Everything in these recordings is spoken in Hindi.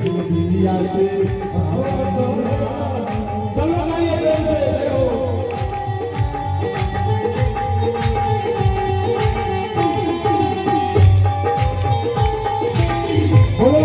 दुनिया से चलो ना ये प्रेम से बोलो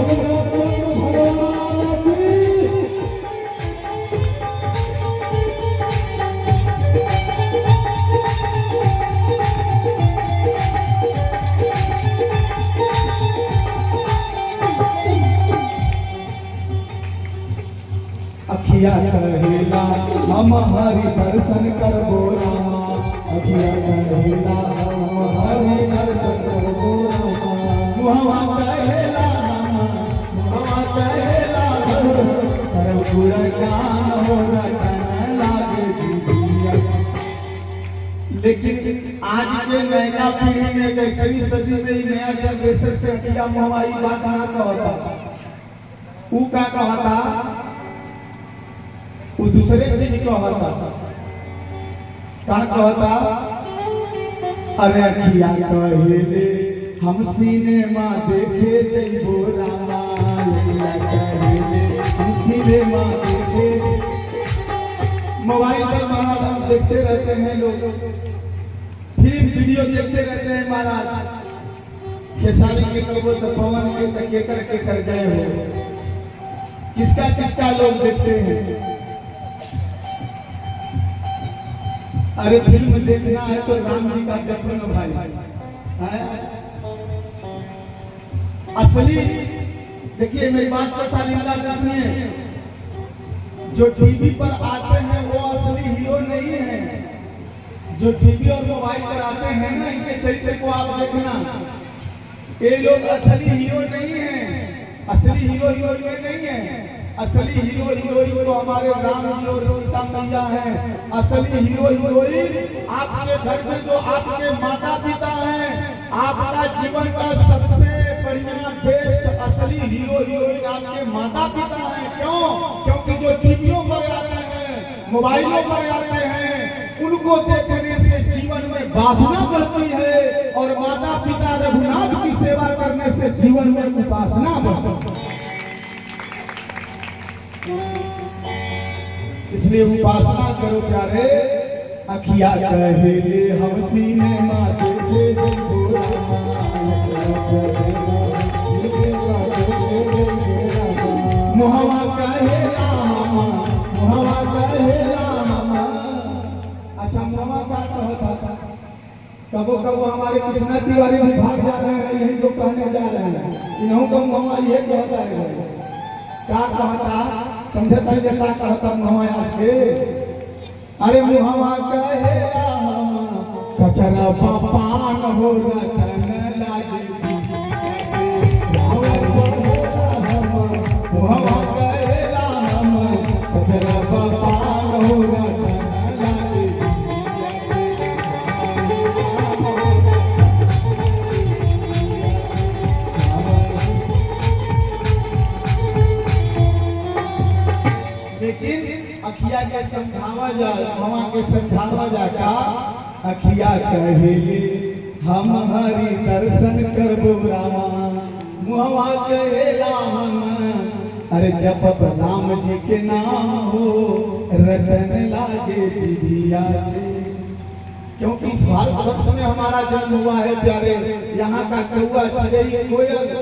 अखिया कहेला हम हरि दर्शन करबो रामा अखिया कहेला हम हरि दर्शन करबो रामा मुहवा कहेला रामा मुहवा कहेला करब गुणगान हो रटन लागे दुनिया। लेकिन आज के नया पीढ़ी में 21वीं सदी में नया जनरेशन से अखिया मुहवा ई बात ना कहता ऊ का कहता वो दूसरे चीज कहता का कहता अरे अखिया कहेले हम सिनेमा देखे जइबो रामा अखिया कहेले हम सिनेमा देखे। मोबाइल पर महाराज हम देखते रहते हैं लोग फिल्म वीडियो देखते रहते हैं महाराज खेसारी के कबो तो पवन के तक के कर जाए हो किसका किसका लोग देखते हैं। अरे फिल्म देखना है तो राम जी का देखो ना भाई असली देखिए मेरी बात को शालीनता से सुनिए जो टीवी पर आते हैं वो असली हीरो नहीं है जो टीवी और मोबाइल पर आते हैं ना इनके चरित्र को आप देखना ये लोग असली हीरो नहीं है असली हीरो हीरोइन नहीं है असली हीरो हीरोइन तो हमारे राम जी और सीता मैया हैं। असली हीरो हीरोइन आपके घर में जो आपके माता पिता हैं आपका जीवन का सबसे बढ़िया बेस्ट असली हीरो हीरोइन आपके माता पिता हैं। क्यों? क्योंकि जो टीवियों पर आते हैं मोबाइलों पर आते हैं उनको देखने से जीवन में वासना बढ़ती है और माता पिता रघुनाथ की सेवा करने से जीवन में उपासना बढ़ती है। इसलिए उपासना करो प्यारे अखिया कहेले हम सिनेमा देखे जइबो रामा मुहवा कहेला मुहवा कहेला। अच्छा मुहवा का कहता कबो कबो हमारे कृष्णा तिवारी भी भाग जा रहे हैं यही जो कहने जा रहे हैं इन्हों का मुहवा ये कहता है क्या कहता समझता है क्या कहता मुहवा आज के अरे मुहवा कहेला हम कचरा पान हो रटन लागे मुहवा कहेला हम कचरा पान हो रटन लागे। लेकिन अखिया के समझावा जा मामा के समझावा जा का अखिया कहेले हम हरि दर्शन करबो रामा मुहवा कहेला हम अरे जपत राम जी के नाम हो रटन लागे जिया से। क्योंकि इस भारतवर्ष में हमारा जन्म हुआ है प्यारे यहाँ का कौआ चिड़ै कोयल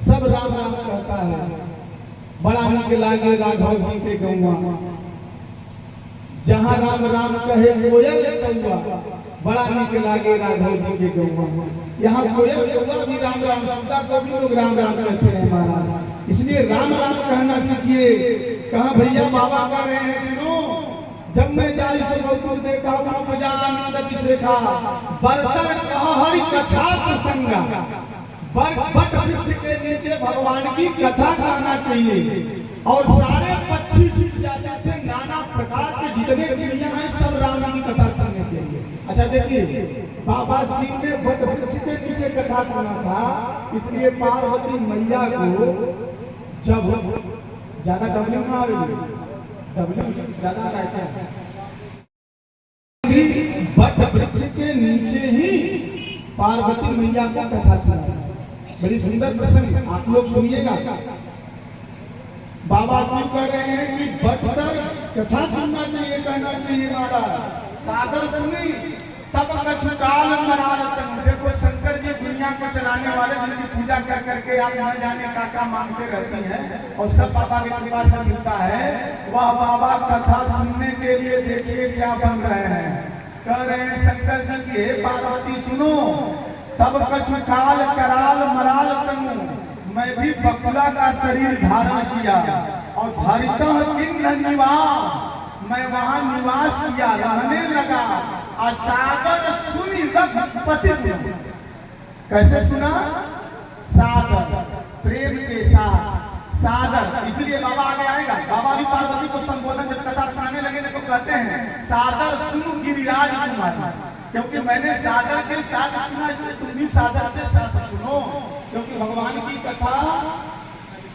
सब राम राम कहता है। बड़ा नीक लागे राघव जी के गौवा जहाँ राम राम कहे कोयल कौआ बड़ा नीक लागे राघव जी के गौवा। यहाँ कोयल कौआ भी राम राम सीता को भी लोग राम राम कहते हैं महाराज। इसलिए राम राम कहना सीखिए। कहा भैया बाबा कह रहे हैं सुनो जब मैं जाई सो तुम देखा आनंद विशेषा बरतर कहा हरि कथा प्रसंगा बट वृक्ष के नीचे भगवान की कथा कहना चाहिए और सारे पक्षी जीत जाते थे नाना प्रकार के जितने चिड़िया हैं सब राम की कथा सुनने के लिए। अच्छा देखिए बाबा सिंह ने वट वृक्ष के नीचे कथा सुना था इसलिए पार्वती मैया को जब ज्यादा डब्ल्यू ना आ रही डब्ल्यू ज्यादा रहता है वट वृक्ष के नीचे ही पार्वती मैया का कथा सुना। बड़ी सुंदर प्रसंग आप लोग सुनिएगा। बाबा शिव कह रहे हैं कि बदतर कथा सुनना चाहिए, कहना चाहिए महाराज सादर सुनी तब कछु काल मरारतन। देखो शंकर जी दुनिया को चलाने वाले, जिनकी पूजा कर करके आप न जाने का मांगते रहती हैं और सब बाबा की कृपा से मिलता है। वह बाबा कथा सुनने के लिए देखिए क्या बन रहे हैं। कह रहे हैं शंकर जी की, हे पार्वती सुनो, तब कछु काल कराल मराल तनु, मैं भी बकुला का शरीर धारण किया और धरितः किन्न निवास, मैं वहां निवास किया, रहने लगा। सागर सुनी रघुपति, कैसे सुना? सागर, प्रेम के साथ सागर। इसलिए बाबा आगे आएगा, बाबा भी पार्वती को संबोधन जब कथा सुनाने लगे तो कहते हैं सागर सुन गिरिराज कुमारी, क्योंकि मैंने सागर के साथ सुना, इसलिए तुम भी सागर के साथ सुनो, क्योंकि भगवान की कथा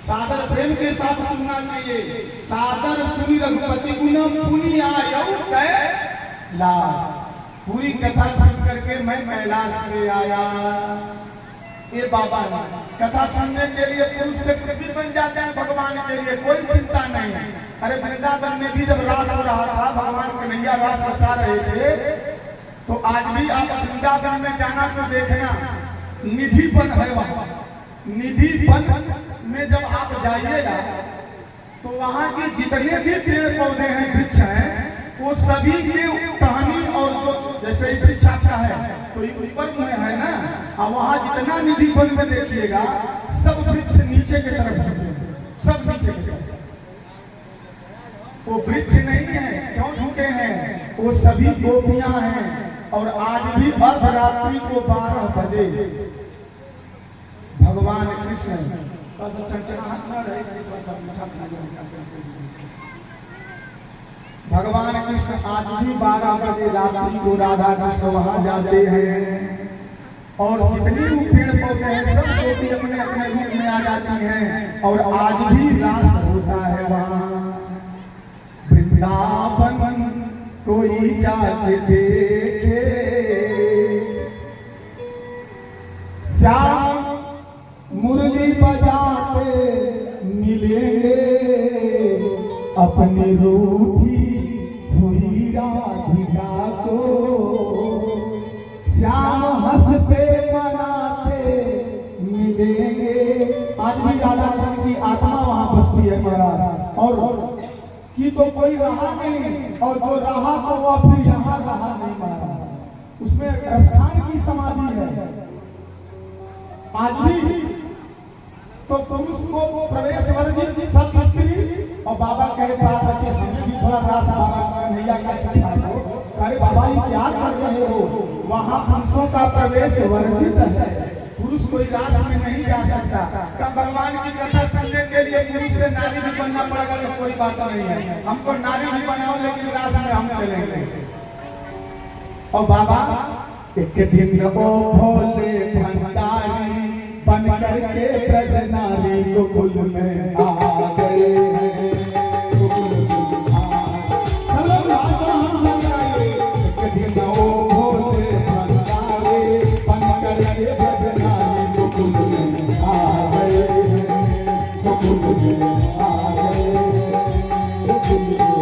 सागर प्रेम के साथ सुनना चाहिए। सागर सुनी रघुपति गुण पुनि आयौ कैलाश, पूरी कथा सुन करके मैं कैलाश पे आया। ये बाबा कथा सुनने के लिए पुरुष से कुछ भी बन जाते हैं, भगवान के लिए कोई चिंता नहीं है। अरे वृंदावन में भी जब रास हो रहा था, भगवान कन्हैया रास रचा रहे थे, तो आज भी आप वृंदावन में जाना तो देखना, निधिवन है वहां। निधिवन में जब आप जाइएगा तो वहां के जितने भी पेड़ पौधे हैं, वृक्ष हैं, वो सभी के टहनी और जो जैसे वृक्ष आपका है तो ये ऊपर में है ना, और वहां जितना निधिवन में देखिएगा सब वृक्ष नीचे की तरफ झुके, सब नीचे की तरफ। वो वृक्ष नहीं है, क्यों झुके हैं? वो सभी गोपियां हैं। और आज भी अर्धरात्रि को 12 बजे भगवान कृष्ण भगवान कृष्ण आज भी 12 बजे रात्रि को राधा कृष्ण वहां जाते हैं, और जितने भी पेड़ पौधे हैं सब गोपी अपने अपने रूप में आ जाती हैं, और आज भी रास होता है वहां। वृंदावन कोई जाके देखे, श्याम मुरली बजाते मिलेंगे, अपनी रूठी हुई राधिका को श्याम हंसते मनाते मिलेंगे। आज भी राधा कृष्ण की आत्मा वहां बसती है महाराज, और कि तो कोई रहा नहीं, और जो रहा तो वह फिर यहाँ रहा नहीं महाराज, उसमें स्थान की समाधि है। आज भी तो पुरुष को प्रवेश वर्जित सब स्त्री, और बाबा कहे पार्वती हमें भी थोड़ा रास बाबा कन्हैया का दिखा दो। अरे बाबा ये क्या कर रहे हो? वहाँ पुरुषों का प्रवेश वर्जित है, पुरुष कोई रास में नहीं जा सकता। तब भगवान की कथा सुनने के लिए पुरुष से नारी भी बनना पड़ेगा तो कोई बात नहीं है, हमको नारी भी बनाओ लेकिन रास में हम चलेंगे। और बाबा एक दिन ओ भोले भंडारी बन करके ब्रजनारी गोकुल में आ गए हैं, सब लोग एक दिन ओ भोले भंडारी बन करके ब्रजनारी गोकुल में आ गए हैं, गोकुल में आ गए हैं, गोकुल में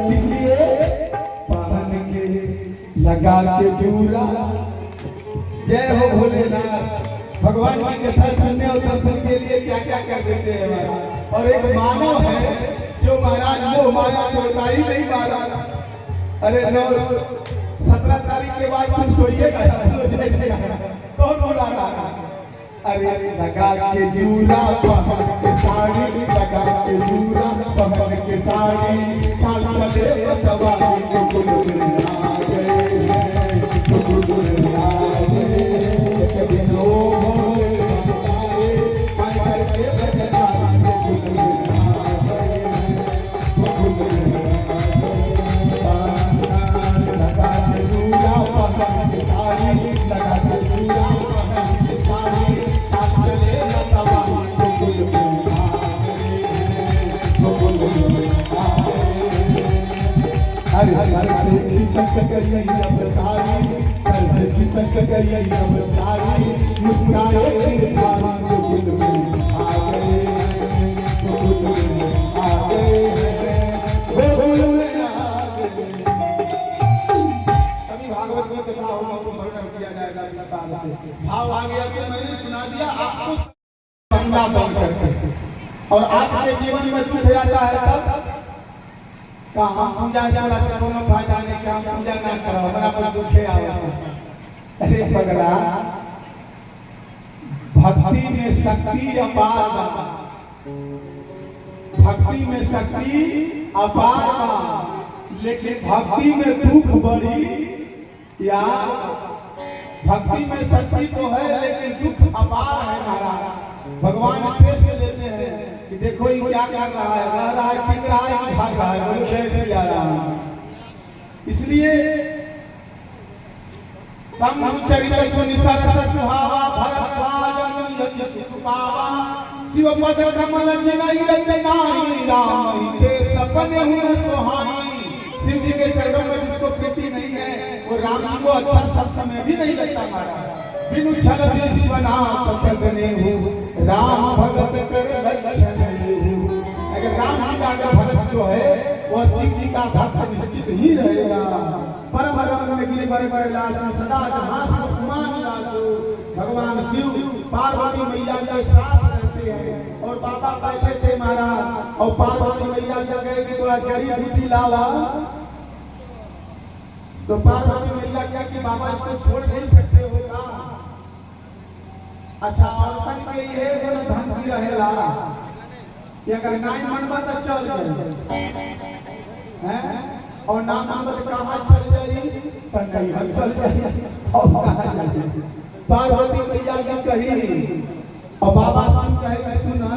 इसलिए पहन के लगा के चूड़ा, जय हो भोलेनाथ। भगवान की कथा सुनने और दर्शन के लिए क्या क्या कर देते हैं महाराज। और एक मानव है जो महाराज वो माया छोड़ना ही नहीं मारा। अरे 17 तारीख के बाद तुम सोइएगा जैसे कौन बुला रहा? अरे लगा के जूरा पहन के साड़ी, लगा के जूरा पहन के साड़ी, चाल चले तबाही को गुल आ गए हैं, गुल आ गए कभी नो भोले बताए पाई करके बजनाई को गुल आ गए हैं, गुल लगा के जूरा पहन के साड़ी, लगा के जूरा पहन के साड़ी, अरे सर से खिसक गई अब सारी, सर से खिसक गई अब सारी, मुस्काए दीवाना को गुल में आ गए, तो गुल में आ गए, वो गुल में आ गए। कभी भागवत में कथा होगा तो वर्णन किया जाएगा विस्तार से। भाव आ गया तो मैंने सुना दिया, आपको सुनना बंद करके। और आपके जीवन में दुख आता है तब कहाँ पूजा जाला से कोनो फायदा नहीं, क्या पूजा ना करो हमरा पर दुखे आवे। अरे पगला, भक्ति में शक्ति अपार बा, भक्ति में शक्ति अपार बा, लेकिन भक्ति में दुख बड़ी यार। भक्ति में शक्ति तो है लेकिन दुख अपार है महाराज। भगवान टेस्ट लेते हैं कि देखो ये क्या कर रहा है, रह रहा है, टिक रहा है कि भाग रहा है, बोलो जय सिया राम। इसलिए समुचरित सुनि सरस सुहावा, भरद्वाज मुनि यति सुपावा, शिव पद कमल जिनहि रतनाई, राम के सपने हुन सोहाई। शिव जी के चरणों में जिसको प्रीति नहीं है वो राम जी को अच्छा सत्संग में भी नहीं लगता महाराज। बिनु छल विश्वनाथ पदने हो, राम भगत कर लक्षण हो। अगर राम जी का अगर भगत जो है वह शिव जी का भक्त निश्चित ही रहेगा। परम रंग में गिरे बड़े बड़े लाश सदा जहां सुमान लासो। भगवान शिव पार्वती मैया के साथ रहते हैं और बाबा बैठे थे महाराज, और पार्वती मैया से कहे कि थोड़ा जड़ी बूटी लावा, तो पार्वती मैया क्या कि बाबा इसको छोड़ नहीं सकते होगा। अच्छा औरतन के ये बड़ा धमकी रहेला कि अगर नाई मनबा तो चल गए हैं, और ना मनबा तो कहाँ चल जाई, पर नहीं हम चल जाई और कहाँ जाई। पार्वती मैया की कही और बाबा शिव कहे कि सुना,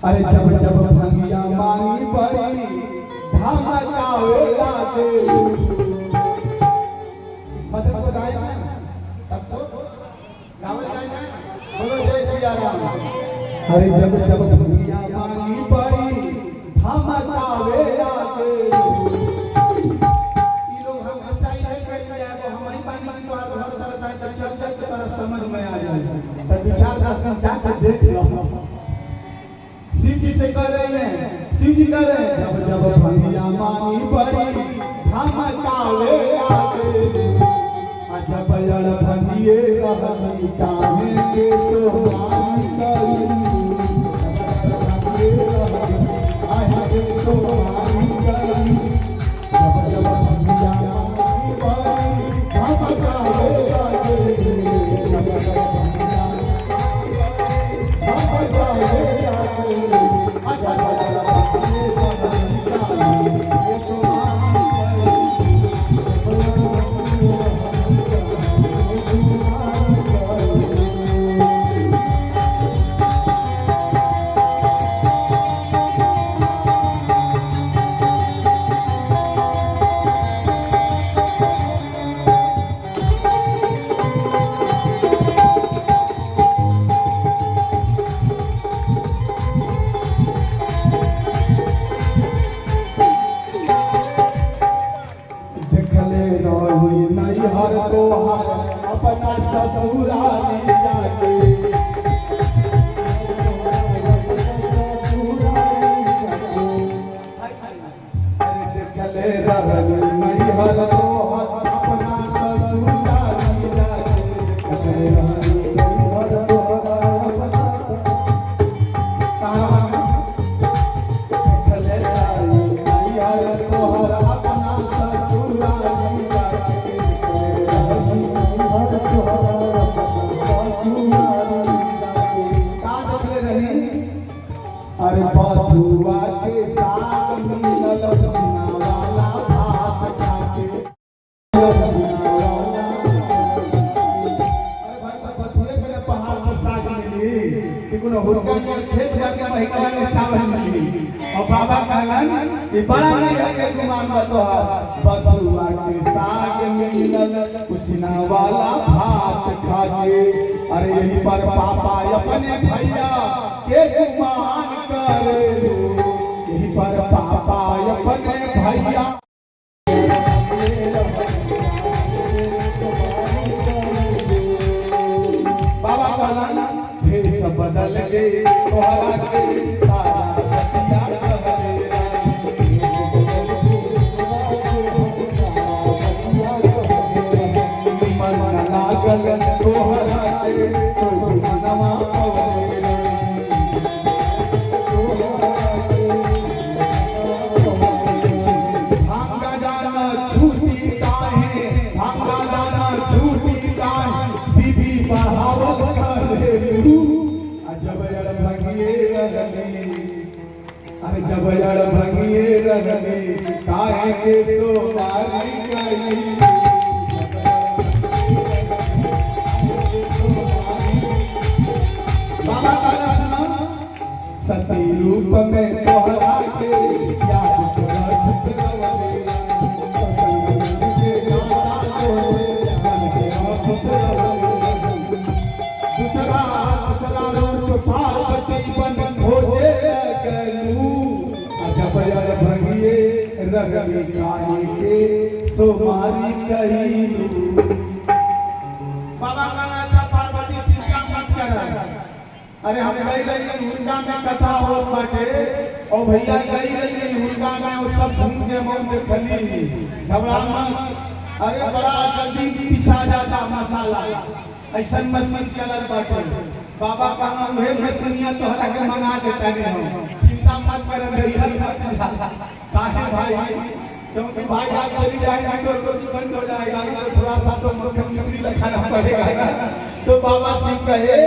अरे जब जब भंगिया मांगी पड़ी धमकावे लागे। इस भजन को गाए ना सबको गावल जाए ना, बोलो जय सिया राम। अरे जब जब भंगिया मांगी पड़ी धमकावे लागे। ये लोग हमेशा ही है कह दिया है हम ही पानी की बात घर चल जाए तो चल चल के तरह समझ में आ जाए, तो विचार करके जाके देख लो। शिव जी से कह रहे हैं, शिव जी कह रहे हैं जब जब भंगिया मांगी पड़ी धमकावे लागे। जब जड़ भंगिए रहती काहे के सोहानी गई, आहे के सोहानी गई। जब जब भंगिया मांगी पड़ी धमकावे लागे, जब जब भंगिया धमकावे लागे। अपना ससुराली जाके देखले रहनी नैहर तोहर, अपना ससुराली जाके देखले रहनी नैहर तोहर, देखले रहनी नैहर तोहर, अपना ससुराली का देखले रही अरे बथुआ के साग मिलल सीना वाला भात खाके सीना वाला अरे भाई बथुए के पहाड़ पर साग मिली कि कोनो हुरका के खेत जाके महिकवा में चावल मिली और बाबा कहलन कि बड़ा नहीं है के गुमान बतो बथुआ के साग मिलल सीना वाला भात खाके अरे यही पर पापा अपने भैया के गुमान करे यही पर पापा अपने भैया बाबा कहला भेष बदल गए तोहरा के सारा बतिया मन लागल तोहरा के तो मनवा अरे जब जड़ भंगिए रगने काहे के सोमारी गई बाबा काला सुना सती रूप में तोहरा के याद करत रवले दूसरा रूप पार्वती बन खोजे जब जड़ भंगिए रगने काहे के सोमारी गई बाबा काला अच्छा पार्वती चिंता मत कर अरे हम गई रही हुरका में कथा हो बाटे और भैया गई रही हुरका में वो सब घूम के मौत देखली घबरा मत अरे बड़ा जल्दी पिसा जाता मसाला ऐसा मशीन चलत बाटे बाबा का वही मशीनिया तोहरा के मंगा देता नहीं चिंता मत कर भैया मत काहे भाई क्योंकि भाई आप चली जाएगी तो बंद हो जाएगा तो थोड़ा सा तो मक्खन मिश्री लगाना पड़ेगा तो बाबा सिंह कहे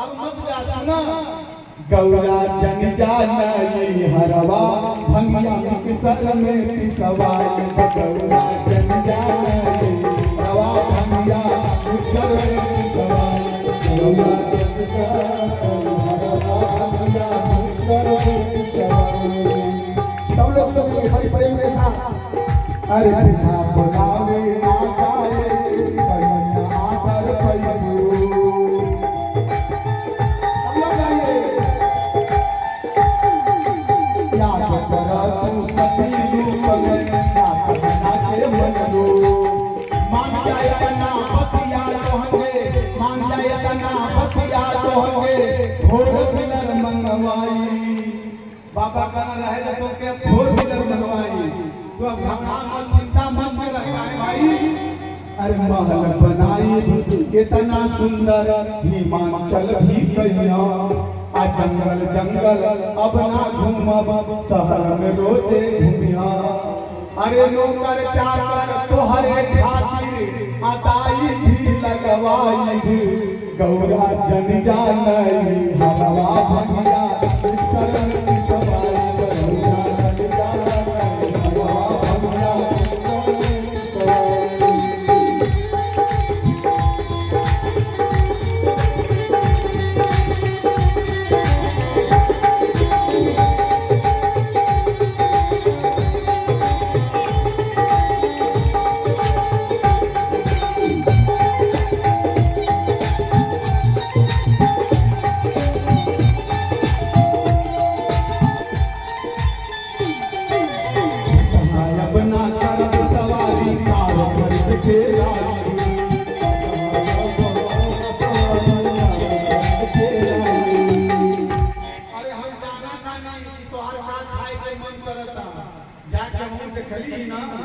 अब मत जा सुना गौरा जन जानाई हरवा भंगिया मिक्सर में पिसवाई गौरा जन जानाई हरवा भंगिया मिक्सर में पिसवाई गौरा जन जानाई हरवा भंगिया मिक्सर में पिसवाई सब लोग सब बड़ी प्रेम के साथ अरे बिना बुलावे ना जाए कहीं आकर पैबू सब लोग आइए याद कर तू सती रूप में नाथ बना के मनलो मान जाए तना बतिया तोहके मान जाए तना बतिया तोहके भोर बिनर मंगवाई बाबा कहना रहे तो के भोर बिनर मंगवाई तो अब घबरा मत चिंता मत कर भाई अरे महल बनाई कितना सुंदर हिमाचल भी कहिया आ जंगल जंगल अब ना घूमब शहर में रोजे घूमिया अरे नौकर चाकर तोहरे खातिर अदाई भी लगवाई गौरा जन जानई हरवा भंगिया शरण की सवाई गौरा जन जानई हरवा भंगिया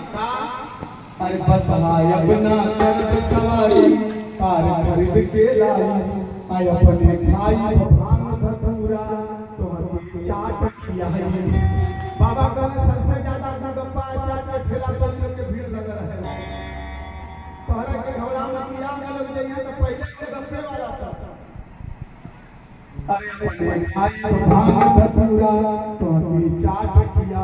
अरे बस हायब ना कर सवारी पार खरीद के लाई आय अपने खाई भांग धतूरा तोहर चाट खियाई बाबा का सबसे ज्यादा गप्पा चाट के ठेला पर लोग के भीड़ लग रहा है तोहरा के घबरा मत किया लोग जाइए तो पहले के गप्पे वाला था अपने खाई तो भांग धतूरा तो हमें चाट किया।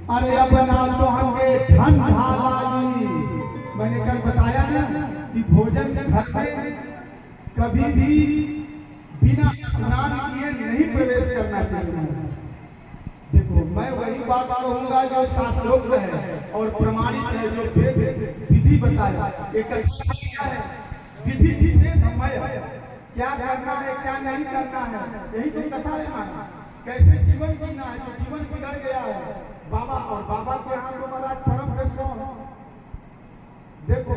अरे अपना तो हमें ठंडा लागी। मैंने कल बताया ना कि भोजन घर में कभी भी बिना स्नान किए नहीं प्रवेश करना चाहिए। देखो मैं वही बात कहूंगा जो शास्त्रोक्त है और प्रमाणित है, जो वेद विधि बताया। एक विधि निषेधमय क्या करना है क्या नहीं करना है, यही तो कथा है ना। कैसे जीवन जीना है, तो जीवन बिगड़ गया है। बाबा और बाबा के यहाँ तो महाराज परम वैष्णव। देखो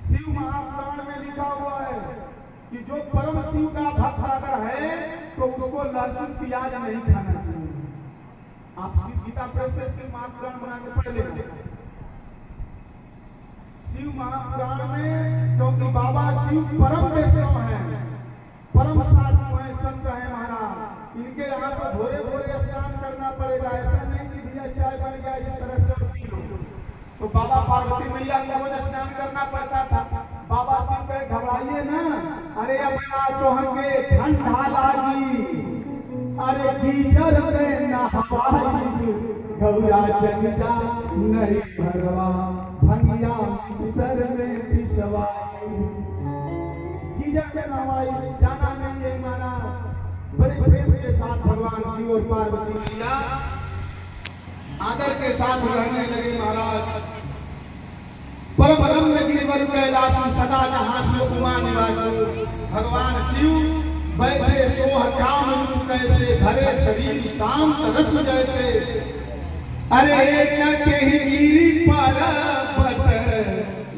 शिव महापुराण में लिखा हुआ है कि जो परम शिव का भक्त अगर है तो उसको लहसुन प्याज नहीं खाना चाहिए। आप गीता प्रेस से शिव महापुराण बना के पढ़ लेंगे। शिव महापुराण में क्योंकि बाबा शिव परम वैष्णव है, परम साधु है, संत है महाराज। इनके यहाँ तो भोरे भोरे स्नान करना पड़ेगा। ऐसा नहीं कि भैया चाय बन गया इसी तरह से पी लो। तो बाबा पार्वती मैया को रोज स्नान करना पड़ता था। बाबा शिव पे घबराइए ना। अरे अपना तो हमें ठंडा लागी। अरे कीचड़ में नहाई गौरा चंदा नहीं भरवा भंगिया सर में पिसवाई। कीचड़ में नहाई जाना नहीं है माना। बड़े प्रेम के साथ भगवान शिव और पार्वती मैया आदर के साथ रहने लगे महाराज। परम रम्य गिरिवर कैलाश सदा जहां शिव उमा निवासो। भगवान शिव बैठे सोह काम रूप कैसे भरे शरीर शांत रस्म जैसे। अरे कहीं गिरी पर्वत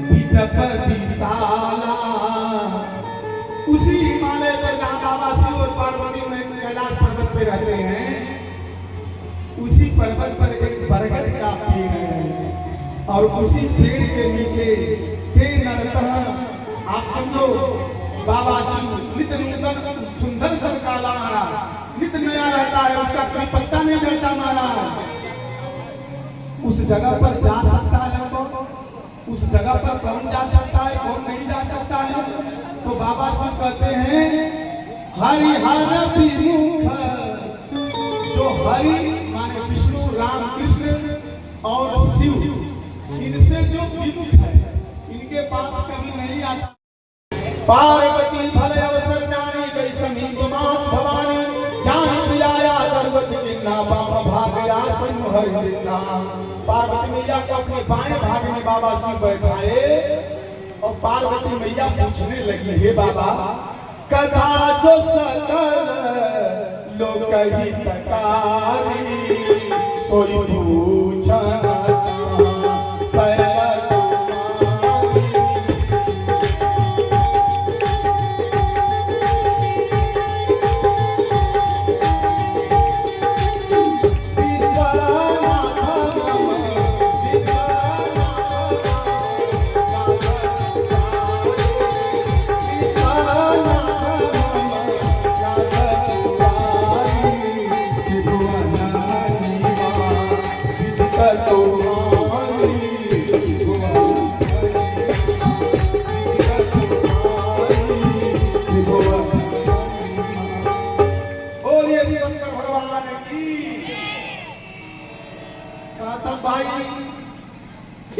बिटप विशाला। उसी हिमालय पर जहां बाबा शिव और पार्वती में कैलाश पर्वत पे रहते हैं, उसी पर्वत पर एक बरगद का पेड़ है और उसी पेड़ के नीचे आप समझो बाबा शिव नित्य नूतन सुंदर सा काला महाराज नित्य नया रहता है। उसका कोई पत्ता नहीं झड़ता महाराज। उस जगह पर जा सकता है तो उस जगह पर कौन जा सकता है कौन नहीं जा सकता है। तो बाबा शिव कहते हैं हरिहर विमुख। जो हरि माने विष्णु राम कृष्ण और शिव, इनसे जो विमुख है इनके पास कभी नहीं आता। पार्वती भले अवसर जानी गई समीप मात भवानी। जान प्रियाया गर्भवती किन्ना बाबा भागया संहर दिन्ना। पार्वती मैया को अपने बाएं भाग में बाबा शिव बैठाए और पार्वती मैया पूछने लगी, हे बाबा कदा जो सकल लोक हितकारी सोई पूछना चाहा।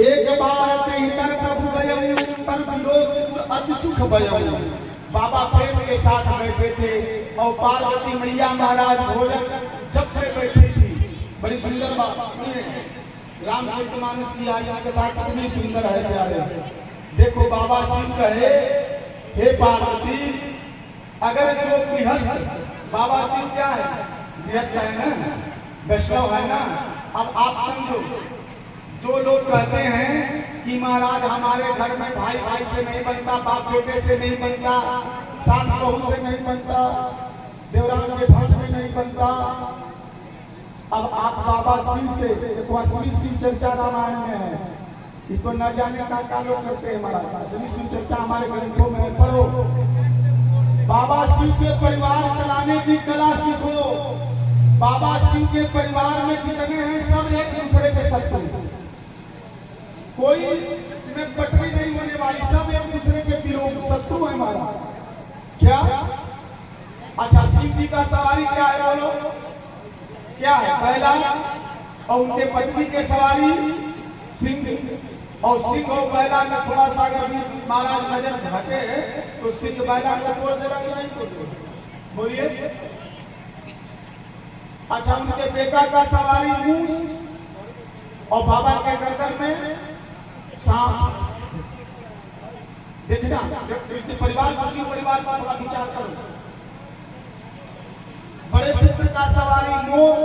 एक बार तर प्रभु गयऊ तर विलोक अति सुख भयऊ। बाबा प्रेम के साथ बैठे थे और पार्वती मैया महाराज भोजन जब से बैठी थी। बड़ी सुंदर बात रामचरितमानस की आज कथा कितनी सुंदर है प्यारे। देखो बाबा शिव कहे, हे पार्वती अगर जो गृहस्थ, बाबा शिव क्या है गृहस्थ है ना, वैष्णव है ना। अब आप समझो जो लोग कहते हैं कि महाराज हमारे घर में भाई भाई से नहीं बनता, बाप बेटे से नहीं बनता, सास बहू से नहीं बनता, देवरान जेठान में नहीं बनता। अब आप बाबा शिव से देखो असली शिव चर्चा रामायण में है, इसको न जाने का लोग करते हैं महाराज। असली शिव चर्चा हमारे ग्रंथों में है, पढ़ो। बाबा शिव से परिवार चलाने की कला सीखो। बाबा शिव के परिवार में जितने हैं सब एक दूसरे के शत्रु, कोई में पटरी नहीं होने वाली, सब एक दूसरे के विरोध शत्रु है हमारा। क्या अच्छा, शिव जी का सवारी क्या है बोलो? क्या है? बैला। और उनके पत्नी के सवारी सिंह। और सिंह और बैला में थोड़ा सा अगर भी महाराज नजर झटे तो सिंह बैला को तोड़ देगा कि नहीं तोड़ देगा? बोलिए। अच्छा, उनके बेटा का सवारी मूस और बाबा के गर्दन में सांप। देखना परिवार को, शिव परिवार का थोड़ा विचार करो। बड़े पुत्र का सवारी मोर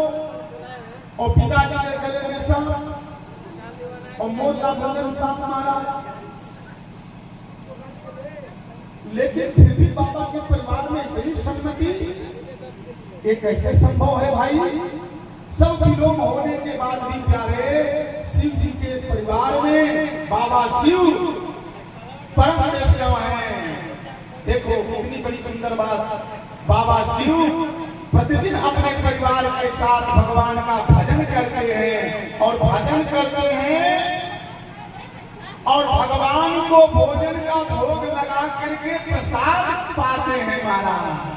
और पिताजी के गले में सांप और मोर का भोजन सांप मारा। लेकिन फिर भी बाबा के परिवार में इतनी सम्मति, ये कैसे संभव है भाई? सब विलोम होने के बाद भी प्यारे शिव जी के परिवार में बाबा शिव परम वैष्णव हैं। देखो कितनी बड़ी सुंदर बात। बाबा शिव प्रतिदिन अपने परिवार के साथ भगवान का भजन करते हैं और भजन करते हैं और भगवान को भोजन का भोग लगा करके प्रसाद पाते हैं महाराज।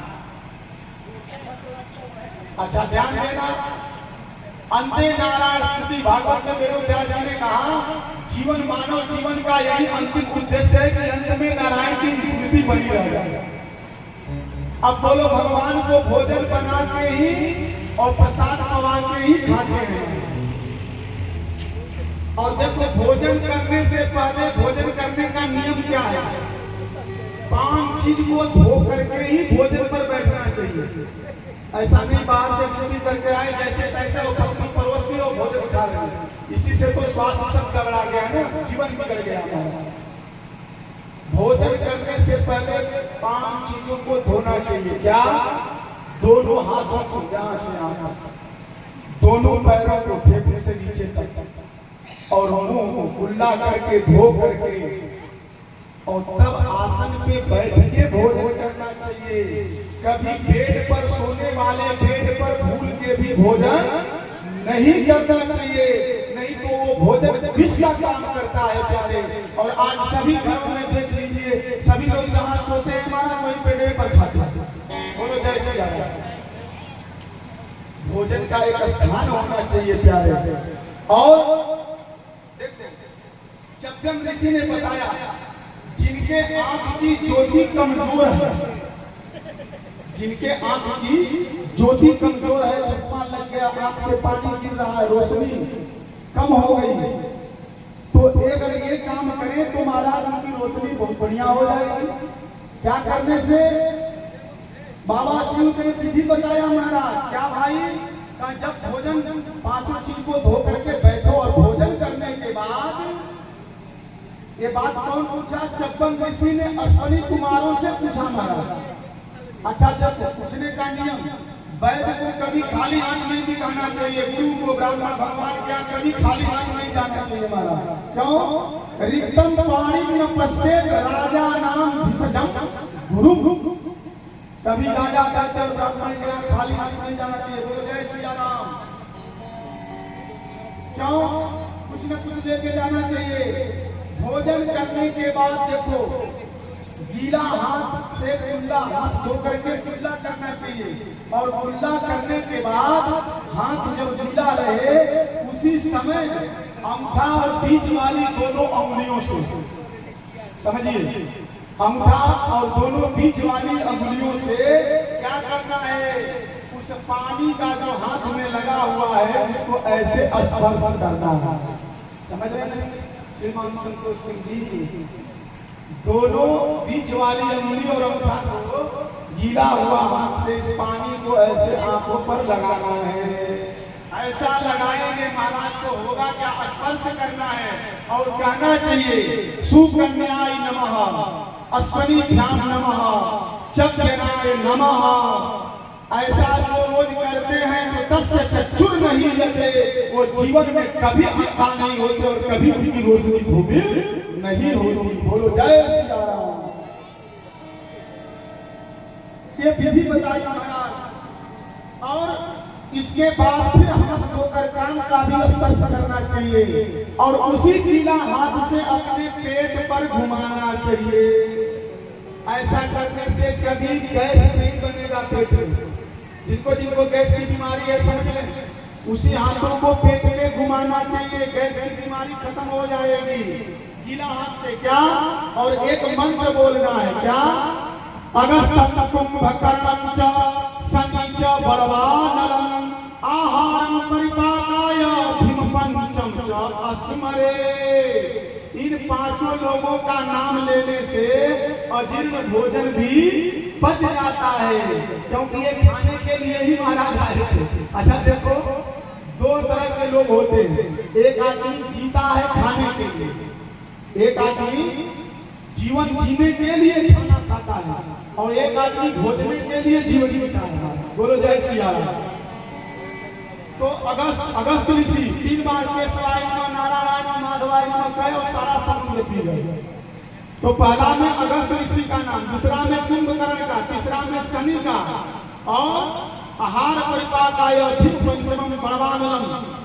अच्छा, ध्यान देना। अंते नारायण स्मृति भागवत में वेद व्यास जी ने कहा जीवन, मानव जीवन का यही अंतिम उद्देश्य है कि अंत में नारायण की स्मृति बनी रहे। अब बोलो, भगवान को भोजन बना के ही और प्रसाद पवा के ही खाते हैं। और देखो भोजन करने से पहले भोजन करने का नियम क्या है? 5 चीज को धो करके ही भोजन पर बैठना चाहिए। ऐसा नहीं बाहर से ड्यूटी करके आए जैसे तैसे वो पत्नी परोस दी और भोजन खा रहे। इसी से तो स्वास्थ्य सब गड़बड़ा गया ना, जीवन बिगड़ गया। भोजन करने से पहले 5 चीजों को धोना चाहिए। क्या? दोनों हाथों को यहाँ से यहाँ, दोनों पैरों को ठेठे से नीचे तक, और मुंह को कुल्ला करके धो करके, और तब आसन पे बैठ के भोजन करना चाहिए। कभी बेड पर सोने वाले बेड पर भूल के भी भोजन नहीं करना चाहिए, नहीं तो वो भोजन विष का काम करता है प्यारे। और आज सभी घरों में देख लीजिए, सभी लोग जहाँ सोते हैं हमारा वहीं पेड़े पर खाते हैं। बोलो जय श्री राम। भोजन का एक स्थान होना चाहिए प्यारे। और जब ऋषि ने बताया जिनके आंख की ज्योति कमजोर है, जिनके आंख की ज्योति कमजोर है, चश्मा लग गया, आंख से पानी गिर रहा है, रोशनी कम हो गई, तो अगर ये काम करें तो महाराज उनकी रोशनी बहुत बढ़िया हो जाएगी। क्या करने से? बाबा शिव ने विधि बताया महाराज। क्या भाई? जब भोजन 5 चीज को धो करके बैठो और भोजन करने के बाद, ये बात कौन पूछा? चप्पन ऋषि ने अश्वनी कुमारों से पूछा महाराज। अच्छा, जब पूछने का नियम, वैद्य को कभी खाली हाथ नहीं दिखाना चाहिए, गुरु को, ब्राह्मण भगवान क्या कभी खाली हाथ नहीं जाना चाहिए महाराज। क्यों? रिक्तम पाणी न पश्येत राजा नाम भिषजम गुरु। कभी राजा कहते और ब्राह्मण के यहाँ खाली हाथ नहीं जाना चाहिए। बोलो जय श्री राम। क्यों? कुछ न कुछ लेके जाना चाहिए। भोजन करने के बाद देखो, गीला हाथ से कुल्ला हाथ धो करके कुल्ला करना चाहिए, और कुल्ला करने के बाद हाथ जब गीला रहे उसी समय अंगूठा और बीच वाली दोनों अंगुलियों से, समझिए, अंगूठा और दोनों बीच वाली अंगुलियों से क्या करना है? उस पानी का जो हाथ में लगा हुआ है उसको ऐसे स्पर्श करना है। समझ रहे हैं? श्रीमान संतोष सिंह जी, दोनों बीच वाली अंगुली और अंगूठा को गीला हुआ हाथ से इस पानी को ऐसे आंखों पर लगाना है। ऐसा लगाएंगे महाराज तो होगा क्या? स्पर्श करना है और कहना चाहिए सुकन्याय नमः, अश्वनीभ्याम नमः, चक्षुराय नमः। ऐसा जो रोज करते हैं तो तस्य चक्षुर नहीं लेते, वो जीवन में कभी अंधा नहीं होते और कभी उनकी रोशनी धूमिल नहीं होती। बोलो जय श्री राम। ये विधि बताई महाराज। और इसके बाद फिर हाथ धोकर कान का भी स्पर्श करना चाहिए और उसी गीला हाथ से अपने पेट पर घुमाना चाहिए। ऐसा करने से कभी गैस नहीं बनेगा पेट में। जिनको जिनको गैस की बीमारी है समझ लें, उसी हाथों को पेट में घुमाना चाहिए, गैस की बीमारी खत्म हो जाएगी। गीला हाथ से क्या, और एक मंत्र बोलना है क्या, अगस्त कुंभकर्णं च शनि च बलवानलं आहारं परिपाकाय भीम पंचम च अस्मरे। इन पांचों लोगों का नाम लेने से अजीर्ण भोजन भी बच जाता है, क्योंकि ये खाने के लिए ही महाराज आए थे। अच्छा देखो, दो तरह के लोग होते हैं, एक आदमी जीता है खाने के लिए, एक आदमी जीवन जीने के लिए खाना खाता है, और एक आदमी भोजने के लिए जीवन जीता है। बोलो जय सिया राम। तो अगस्त ऋषि 3 बार केशवाय नमः, नारायण नमः, माधवाय नमः कहे और सारा समुद्र पी गए। तो पहला में अगस्त ऋषि का नाम, दूसरा में कुंभकर्ण का, तीसरा में शनि का, और आहार परिपाकाय भीम पंचमम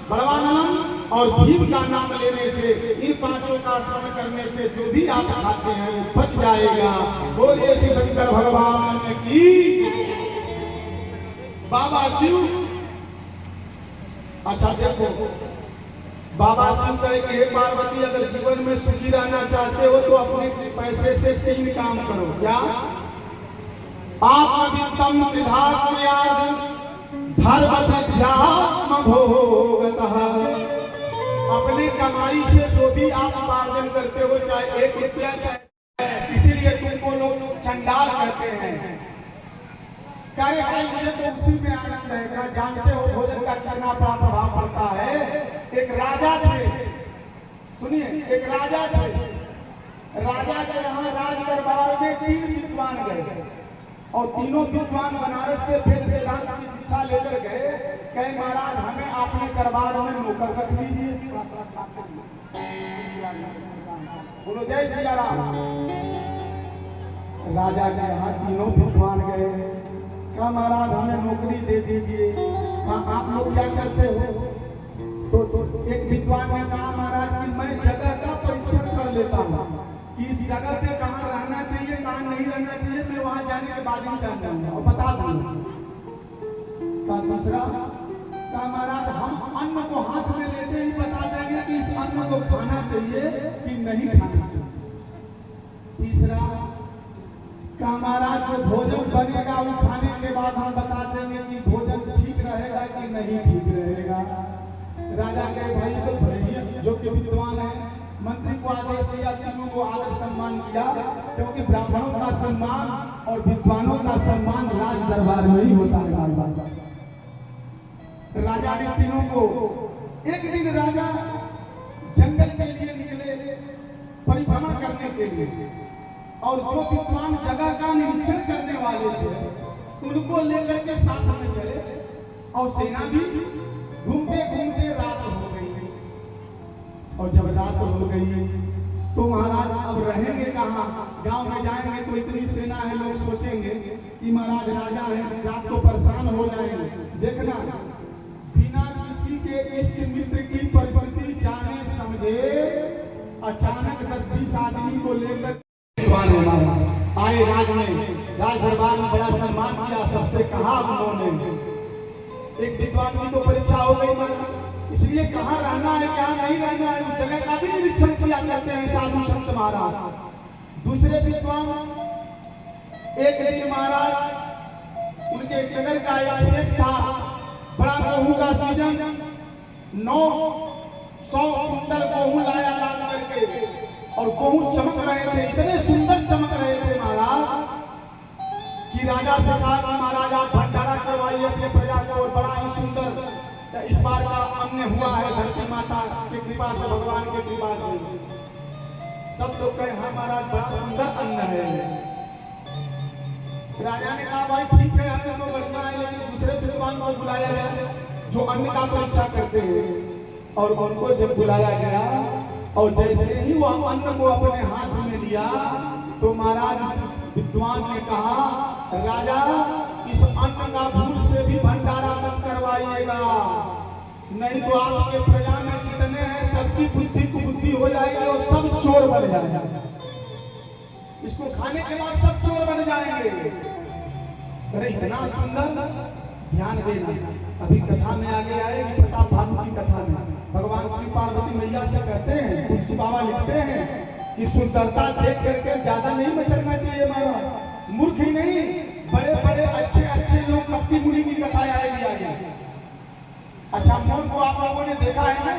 बलवानलम और भीम का नाम लेने से, इन पांचों का स्मरण करने से जो भी आप खाते हैं वो बच जाएगा। बोलिए शिव शंकर भगवान की। बाबा शिव, अच्छा देखो, बाबा शिव कहे कि हे पार्वती, अगर जीवन में सुखी रहना चाहते हो तो अपने पैसे से 3 काम करो। क्या? आत्मवित्तम त्रिधा कुर्यात् धर्म विद्यात्म भोगतः। अपने कमाई से जो भी आप उपार्जन करते हो, चाहे 1 रुपया चाहे, इसीलिए तुमको लोग चंडाल कहते हैं। करे भाई मुझे तो उसी में आनंद है। क्या जानते हो भोजन का कितना बड़ा प्रभाव पड़ता है? एक राजा थे, सुनिए, एक राजा थे, राजा के यहाँ राज दरबार में 3 विद्वान गए, और तीनों विद्वान बनारस से वेद वेदांत की शिक्षा लेकर गए। कहे महाराज हमें आपने दरबार में नौकर रख दीजिए। बोलो जय सिया राम। राजा के यहाँ तीनों विद्वान गए, कहा महाराज हमें नौकरी दे दीजिए। कहा आप लोग क्या करते हो? तो एक विद्वान ने कहा महाराज कि मैं जगह का परीक्षण कर लेता हूँ कि इस जगह पे कहाँ रहना चाहिए, कहाँ नहीं रहना चाहिए, मैं वहां जाने के बाद ही जान जाऊंगा और बता दूंगा। कहा दूसरा, कहा महाराज हम अन्न को हाथ में लेते ही बता देंगे कि इस अन्न को खाना चाहिए कि नहीं खाना चाहिए। तीसरा, कहा महाराज जो भोजन बनेगा वो खाने के बाद हम बता देंगे कि भोजन ठीक रहेगा कि नहीं ठीक रहेगा। राजा के भाई तो बड़े ही जो कि विद्वान है, मंत्री को आदेश दिया, तीनों को आदर सम्मान किया, क्योंकि ब्राह्मणों का सम्मान और विद्वानों का सम्मान राज दरबार में ही होता है। राजा ने तीनों को, एक दिन राजा जंगल के लिए निकले परिभ्रमण करने के लिए, और जो विद्वान जगह का निरीक्षण करने वाले थे उनको लेकर के साथ में चले, और सेना भी घूमते घूमते रात हो गई। और जब रात हो गई तो महाराज अब रहेंगे कहाँ? गांव में जाएंगे तो इतनी सेना है, लोग सोचेंगे कि महाराज राजा है, रात को परेशान हो जाएंगे। देखना, बिना किसी के इष्ट मित्र की परिस्थिति जाने समझे अचानक 10-20 आदमी को लेकर आए राज में, राज दरबार में बड़ा सम्मान किया, सबसे कहा उन्होंने। एक विद्वान की तो परीक्षा हो गई, इसलिए कहाँ रहना है क्या नहीं रहना है उस जगह का भी निरीक्षण किया करते हैं साधु संत महाराज। दूसरे विद्वान, एक दिन महाराज उनके नगर का एक सेठ था, बड़ा गेहूं का सीजन, 900 कुंटल गेहूं लाया लाद करके, और गेहूं चमक रहे थे, इतने सुंदर चमक रहे थे महाराज कि राजा से कहा कि महाराज आप भंडारा करवाइए अपने प्रजा को, और बड़ा ही सुंदर इस बार का अन्न हुआ है धरती माता की कृपा से, भगवान की कृपा से। सब लोग कहे हाँ महाराज बड़ा सुंदर अन्न है। राजा ने कहा भाई ठीक है अन्न तो बढ़िया है, लेकिन दूसरे विद्वान को बुलाया जाए जो अन्न का परीक्षा करते हैं। और उनको जब बुलाया गया और जैसे ही वह अन्न को अपने हाथ में लिया तो महाराज उस विद्वान ने कहा राजा इस अन्न का भूल से भी भंडारा मत करवाइएगा, नहीं तो आपके प्रजा में जितने हैं सबकी बुद्धि कुबुद्धि हो जाएगी और सब चोर बन जाएगा। इसको खाने के बाद सब चोर बन जाएंगे। अरे इतना सुंदर, ध्यान देना। अभी कथा में आगे आएगी, प्रताप भानु की कथा में भगवान शिव पार्वती मैया से कहते हैं, तुलसी बाबा लिखते हैं कि सुंदरता देख करके ज्यादा नहीं मचलना चाहिए हमारा, मूर्ख ही नहीं, बड़े बड़े अच्छे अच्छे लोग कपटी मुनि की कथा आएगी आगे। अच्छा, मोर को आप लोगों ने देखा है ना,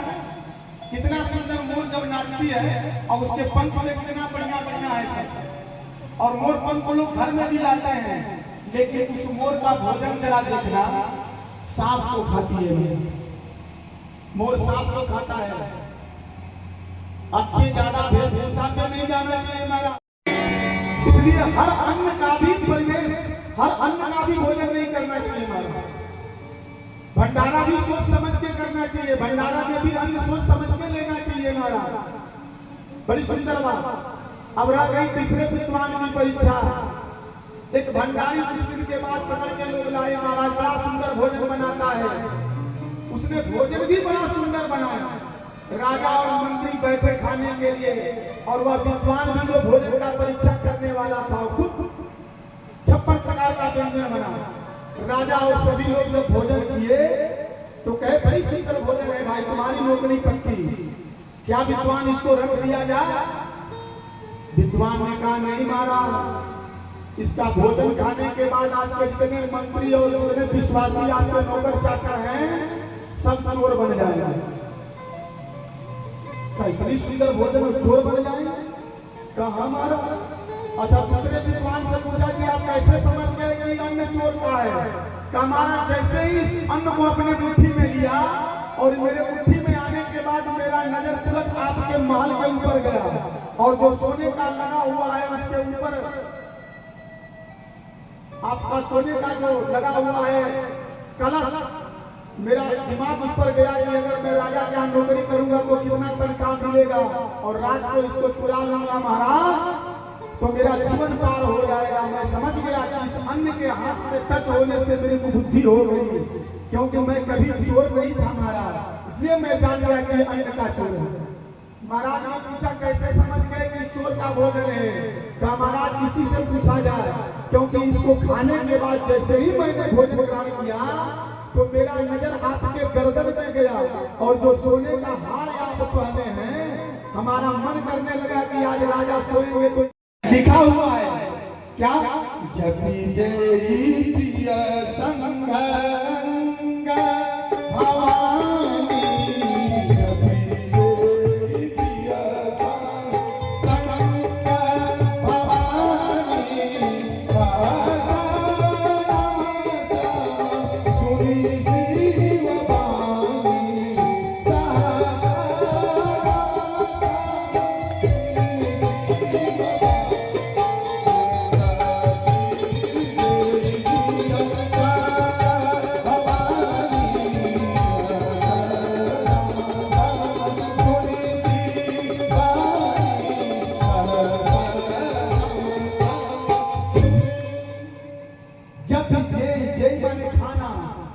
कितना सुंदर मोर जब नाचती है और उसके पंख में कितना बढ़िया बढ़िया है सब, और मोर पंख को लोग घर में भी लाते हैं, लेकिन उस मोर का भोजन जरा देखना, सांप को खाती है मोर, सांप को खाता है। अच्छे ज्यादा वेशभूषा पे नहीं जाना चाहिए हमारा, इसलिए हर अन्न का भी परिवेश, हर अन्न का भी भोजन नहीं करना चाहिए हमारा। भंडारा भी सोच समझ के करना चाहिए, भंडारा में भी अन्न सोच समझ के लेना चाहिए हमारा। बड़ी सुंदर बात। अब रह गई तीसरे विद्वान की परीक्षा। एक भंडारी कुछ दिन के बाद पकड़ के लोग लाए, महाराज बड़ा सुंदर भोजन बनाता है। उसने भोजन भी बड़ा सुंदर बनाया, राजा और मंत्री बैठे खाने के लिए, और वह विद्वान भी जो भोजन का परीक्षा करने वाला था, खुद 56 प्रकार का व्यंजन बना। राजा और सभी लोग जब भोजन किए तो कहे, बड़ी सुंदर भोजन है भाई, तुम्हारी नौकरी पक्की, क्या विद्वान इसको रख दिया जाए? विद्वान ने कहा, नहीं महाराज, इसका भोजन खाने के बाद आपके जितने मंत्री और जितने विश्वासी आपके नौकर चाकर हैं, सब चोर बन जाएगा। इतनी सुंदर भोजन और चोर बन जाएगा? कहा हमारा। अच्छा, दूसरे विद्वान से पूछा कि आप कैसे समझ गए कि अन्न चोर का है? हमारा जैसे ही इस अन्न को अपने मुट्ठी में लिया और मेरे मुट्ठी में आने के बाद मेरा नजर तुरंत आपके महल के ऊपर गया, और जो सोने का लगा हुआ है उसके ऊपर, आपका सोने का जो लगा हुआ है कलश, मेरा दिमाग उस पर गया कि अगर मैं राजा के यहाँ नौकरी करूंगा तो कितना तनख्वाह मिलेगा, और रात को इसको चुरा लूंगा महाराज तो मेरा जीवन पार हो जाएगा। मैं समझ गया कि इस अन्न के हाथ से टच होने से मेरी बुद्धि हो गई, क्योंकि मैं कभी चोर नहीं था महाराज, इसलिए मैं जान गया कि अन्न का चोर है। महाराज ने पूछा, कैसे समझ गए कि चोर का भोजन है? क्या महाराज किसी से पूछा जाए, क्योंकि इसको खाने के बाद जैसे ही मैंने भोजन ग्रहण किया तो मेरा नजर आपके गर्दन में गया, और जो सोने का हार आप पहने हैं, हमारा मन करने लगा कि आज राजा सोएंगे। तो लिखा हुआ है क्या, जपी जय प्रिय संग भवानी, जपी जय प्रिय संग भवानी, सुनी शिव वाणी,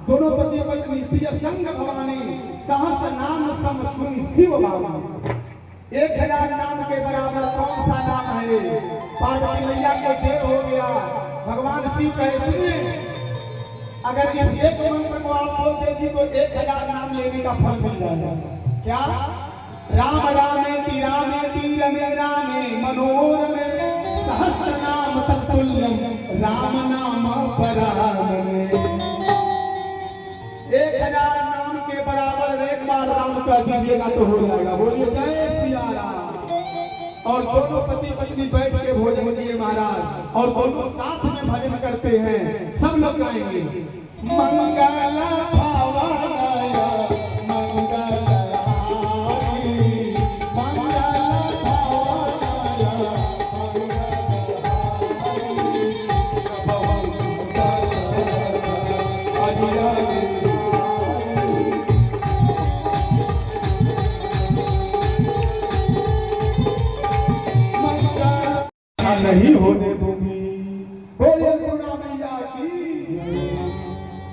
दोनों पति पत्नी प्रिय संग भवानी, सहस नाम सम सुनी शिव वाणी। 1000 नाम के बराबर कौन सा नाम है? पार्वती मैया को देर हो गया, भगवान शिव कहे, सुनिए, अगर इस एक मंत्र को आप बोल देगी तो 1000 नाम लेने का फल मिल जाएगा। क्या? राम रामेति रामेति रमे रामे मनोरमे, सहस्र नाम तत्तुल्यम राम नाम परायणे। 1000 नाम के बराबर एक बार राम कर दीजिएगा तो हो जाएगा। बोलिए जय सिया राम। और दोनों पति पत्नी बैठ के भोजन किए महाराज, और दोनों साथ में भजन करते हैं। सब लोग गाएंगे, मंगल भवनाय मंगल नहीं होने दूंगी। बोलिए पूर्णा मैया की।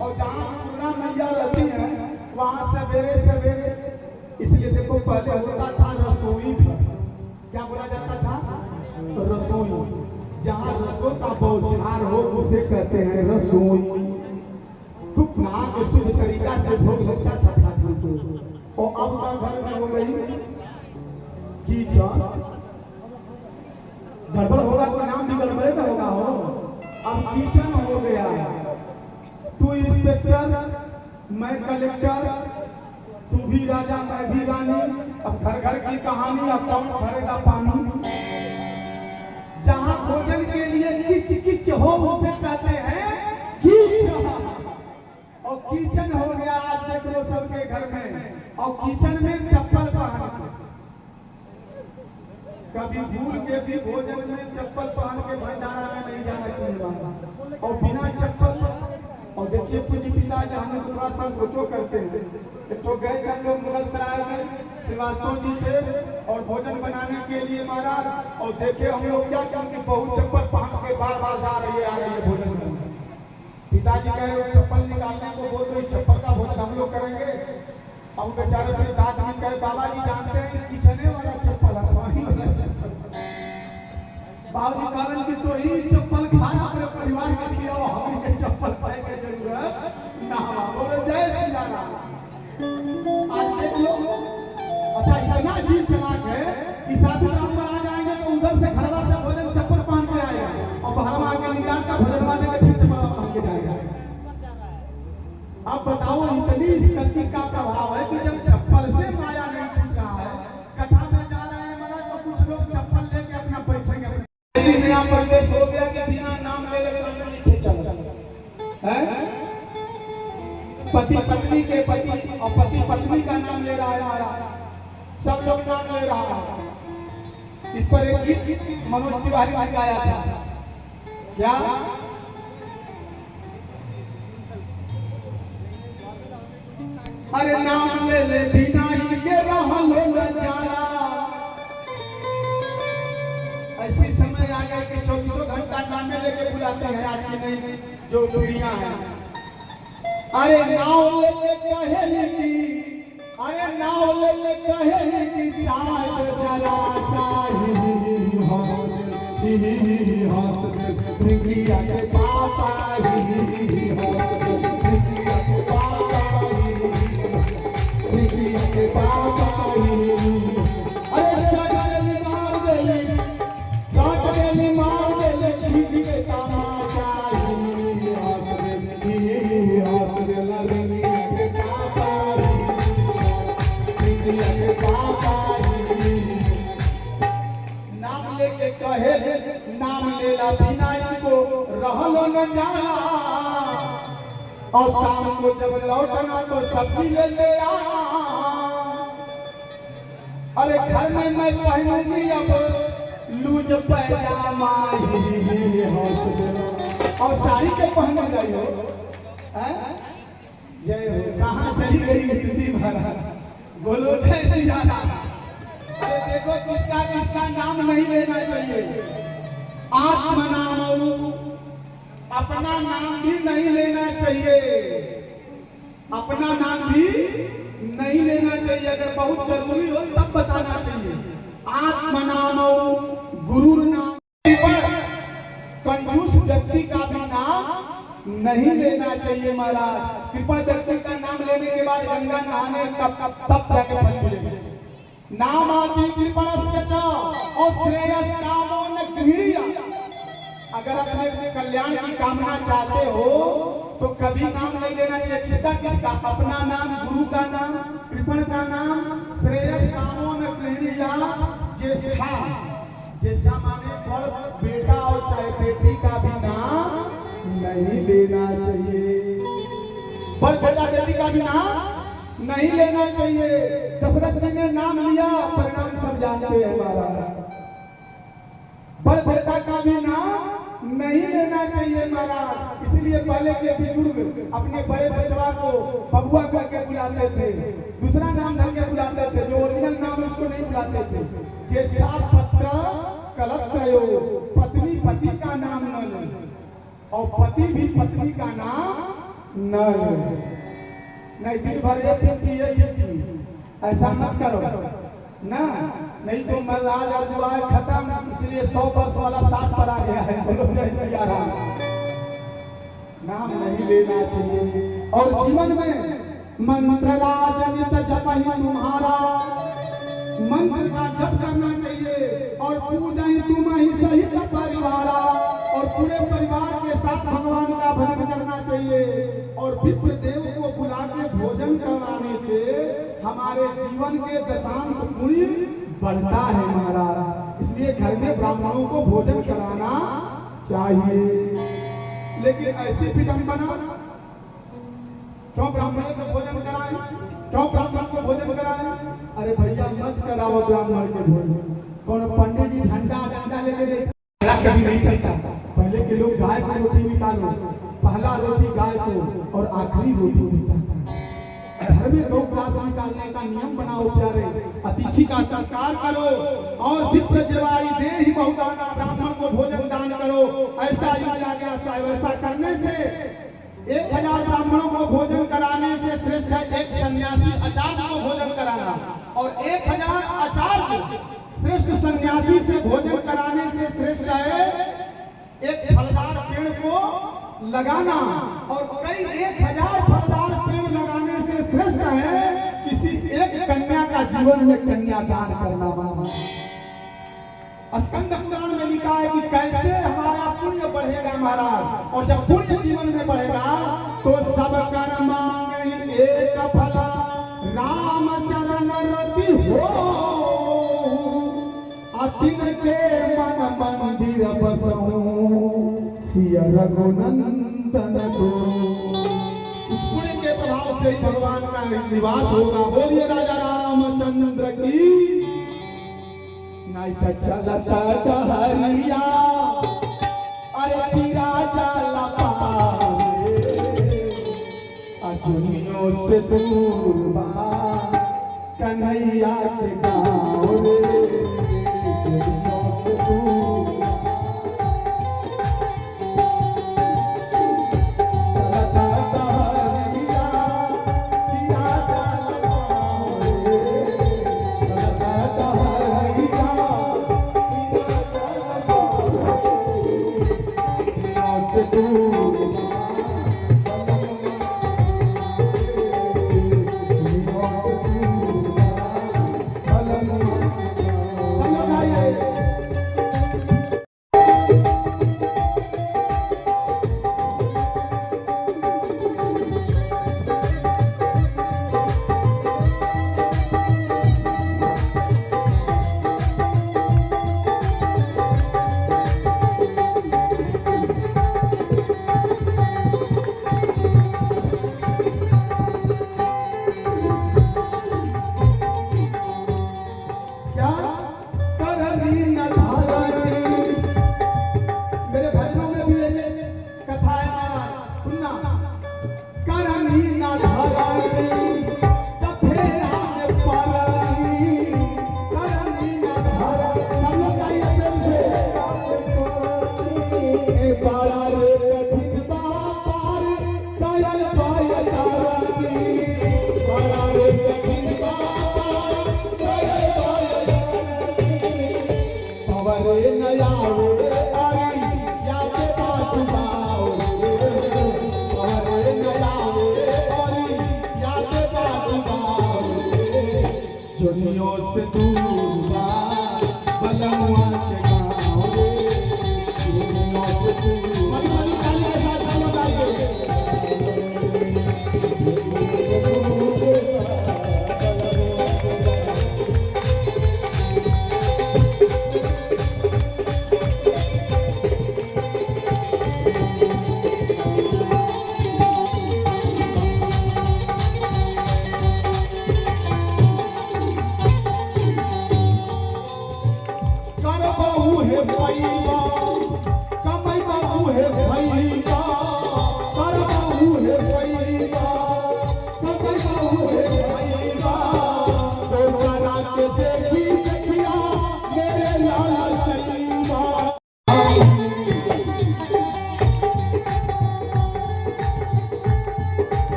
और जहाँ पूर्णा मैया रहती है वहाँ सवेरे सवेरे, इसलिए देखो पहले होता था रसोई घर, क्या बोला जाता था? रसोई। रसों का बौछार हो उसे कहते हैं रसोई। खूब नहा के शुद्ध तरीका से भोग लगता था ठाकुर को। और अब का घर में हो गई कीचड़। गड़बड़ होगा तो नाम भी गड़बड़े में होगा हो। अब कीचड़ हो गया। तू इंस्पेक्टर मैं कलेक्टर, तू भी राजा मैं भी रानी। अब घर घर की कहानी, अब कौन भरेगा पानी। जहां भोजन के लिए किच किच हो उसे कहते हैं कीचड़। और किचन हो गया आज देख लो सबके घर में। और किचन में चप्पल पहन के, कभी भूल के भी भोजन में चप्पल पहन के भंडारा में नहीं जाना चाहिए। और बिना चप्पल। और देखिए पूज्य पिताजी हमें थोड़ा सा सोचो करते हैं। एक तो गए थे हम लोग मुगल सराय में, श्रीवास्तव जी थे और भोजन बनाने के लिए महाराज। और देखे हम लोग क्या करके बहुत चप्पल पहन के बार बार जा रही है आ रही है भोजन करने। पिताजी कह रहे चप्पल निकालने को बोल दो, इस चप्पल का भोजन हम लोग करेंगे। अब बेचारे फिर दाद में कहे बाबा जी जानते हैं कि किचने वाला चप्पल है, वही वाला चप्पल। बाबू कारण की तो ही चप्पल खाना अपने परिवार के लिए हमें के चप्पल पाए के जरूरत ना। बोलो जय श्री राम। आज देख लो अच्छा इतना जीव चलाक है कि साधु राम पर आ जाएंगे तो उधर से घरवा से भोजन चप्पल पहन के आएगा और बाहर में आके निकाल कर भोजन वाले के फिर चप्पल पहन के जाएगा। अब बताओ इतनी इस गलती का प्रभाव है कि जब चप्पल से माया नहीं छूटा है, कथा में जा रहे हैं महाराज तो कुछ लोग चप्पल लेके अपना बैठेंगे। ऐसी नया परदेश हो गया कि बिना नाम ले ले काम में लिखे चल है। पति पत्नी के पति और पति पत्नी का नाम ले रहा है महाराज, सब लोग नाम ले रहा है। इस पर एक गीत मनोज तिवारी ने गाया था। क्या अरे नाम ले ले बिना इनके रहा लो न जाना। ऐसी समय आ गए कि 24 घंटा नाम लेके बुलाते हैं आज की नई जो पीढ़ियां हैं। अरे नाव लेके कहेली की, अरे नाव लेके कहेली की चाय तो जला साही हौसले प्रिया के पापा ही हौसले प्रिया के पापा ही प्रिया के पापा ही। अरे चगली मार देले चगली मार देले खींच के तमाचा ही हौसले लड़निया के पापा प्रिया के पापा ही। नाम लेके कहे नाम लेला बिना इनको रहलो न जाना। और शाम को जब लौटना तो सब्जी लेके आना। अरे घर में मैं पहनूंगी अब लूज पैजामा ही हौसले। और साड़ी के पहने गई हो जय हो। कहाँ चली गई स्थिति महाराज, बोलो जय श्री राम। अरे देखो किसका किसका नाम नहीं लेना चाहिए। आत्म नाम, अपना नाम भी नहीं लेना चाहिए। अपना नाम भी नहीं लेना चाहिए। अगर बहुत जरूरी हो तब बताना चाहिए। आत्म नाम गुरु नाम। कंजूस व्यक्ति का भी नाम नहीं लेना चाहिए महाराज। कृपा व्यक्ति का नाम लेने के बाद गंगा नहाने तब जाके फल मिलेगा। नाम आदि कृपणस्य च और श्रेयस कामो न गृह्णीय। अगर अपने कल्याण की कामना चाहते हो तो कभी नाम नहीं लेना चाहिए। किसका किसका? अपना नाम, गुरु का नाम, कृपण का नाम, श्रेयस कामो न गृह्णीय। ज्येष्ठा, ज्येष्ठा माने बड़ बेटा और चाहे बेटी का भी नाम नहीं लेना चाहिए। बड़ बेटा बेटी का भी नाम नहीं लेना चाहिए। दशरथ जी ने नाम लिया, परिणाम सब जानते हैं महाराज। बड़ बेटा का भी नाम नहीं लेना चाहिए महाराज। इसलिए पहले के बुजुर्ग अपने बड़े बचवा को बबुआ करके बुलाते थे, दूसरा नाम धर के बुलाते थे, जो ओरिजिनल नाम उसको नहीं बुलाते थे। ज्येष्ठा पत्र कलत्रयो, पत्नी पति का नाम न ले और पति भी पत्नी का नाम न ले। नहीं दिन भर ये पीती है ये पी, ऐसा मत करो। ना, नहीं तो महाराज और दुआ खत्म, इसलिए 100 वर्ष वाला 60 पर आ गया है। बोलो जय सिया राम। नाम नहीं लेना चाहिए। और जीवन में मंत्र राजनित जप ही तुम्हारा, मंत्र का जप करना चाहिए और पूजा ही तुम ही सहित परिवारा, और पूरे परिवार के साथ भगवान का भजन करना चाहिए। और विप्र देव को बुला के भोजन करवाने से हमारे जीवन के दशांश पुण्य बढ़ता है महाराज। इसलिए घर में ब्राह्मणों को भोजन कराना चाहिए। लेकिन ऐसी विडंबना, क्यों ब्राह्मण को भोजन कराएं, क्यों ब्राह्मण को भोजन कराएं? अरे भैया मत कराओ ब्राह्मण के भोजन। कौन पंडित जी झंडा डंडा लेके कभी नहीं चलता। पहले के लोग गाय की रोटी निकालो, पहला रोटी गाय को और आखिरी रोटी पिता का। घर में गौ ग्रास निकालने का नियम बनाओ प्यारे। अतिथि का संस्कार करो और विप्र जवाई दे ही बहुदाना, ब्राह्मण को भोजन दान करो। ऐसा ही मिला गया। ऐसा करने से 1000 ब्राह्मणों को भोजन कराने से श्रेष्ठ है एक सन्यासी आचार्य को भोजन कराना, और 1000 आचार्य श्रेष्ठ सन्यासी से भोजन कराने से श्रेष्ठ है एक फलदार पेड़ को लगाना, और कई 1000 फलदार पेड़ लगाने से श्रेष्ठ है किसी एक कन्या का जीवन में कन्यादान करना। स्कंद पुराण में लिखा है कि कैसे हमारा पुण्य बढ़ेगा महाराज, और जब पुण्य जीवन में बढ़ेगा तो सब कर्म मांगे एक फला, राम चरण रति हो, अतिन के मन मंदिर बसऊं, सिया रघुनंदन को। इस पुण्य के प्रभाव से भगवान का निवास होगा। बोलिए राजा रामचंद्र की। नहीं तो चलता डहरिया, अरे पीरा जाला पारे, अजुनियों से दूर बा कन्हैया के गाँव रे, अजुनियों से दूर चलता डहरिया, पीरा जाला पारे, चलता डहरिया से दूर से दूर बलमुआ के गाँव से दूर।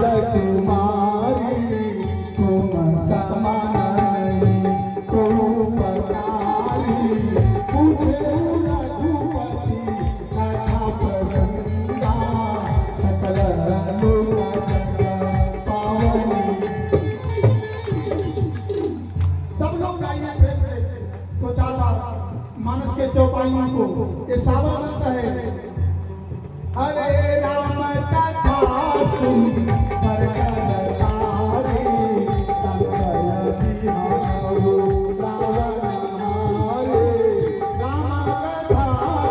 राजकुमारी तुम समान नहीं तुम पतारी पूछे रघुपति कथा प्रसन्ना सकल लोक पावनी। सब लोग गाइए प्रेम से तो चार बार मानस के चौपाइयों को ये सावन बनता है। अरे राम कथा सुन पर तारे संशय बिहारो रावण हारे राम कथा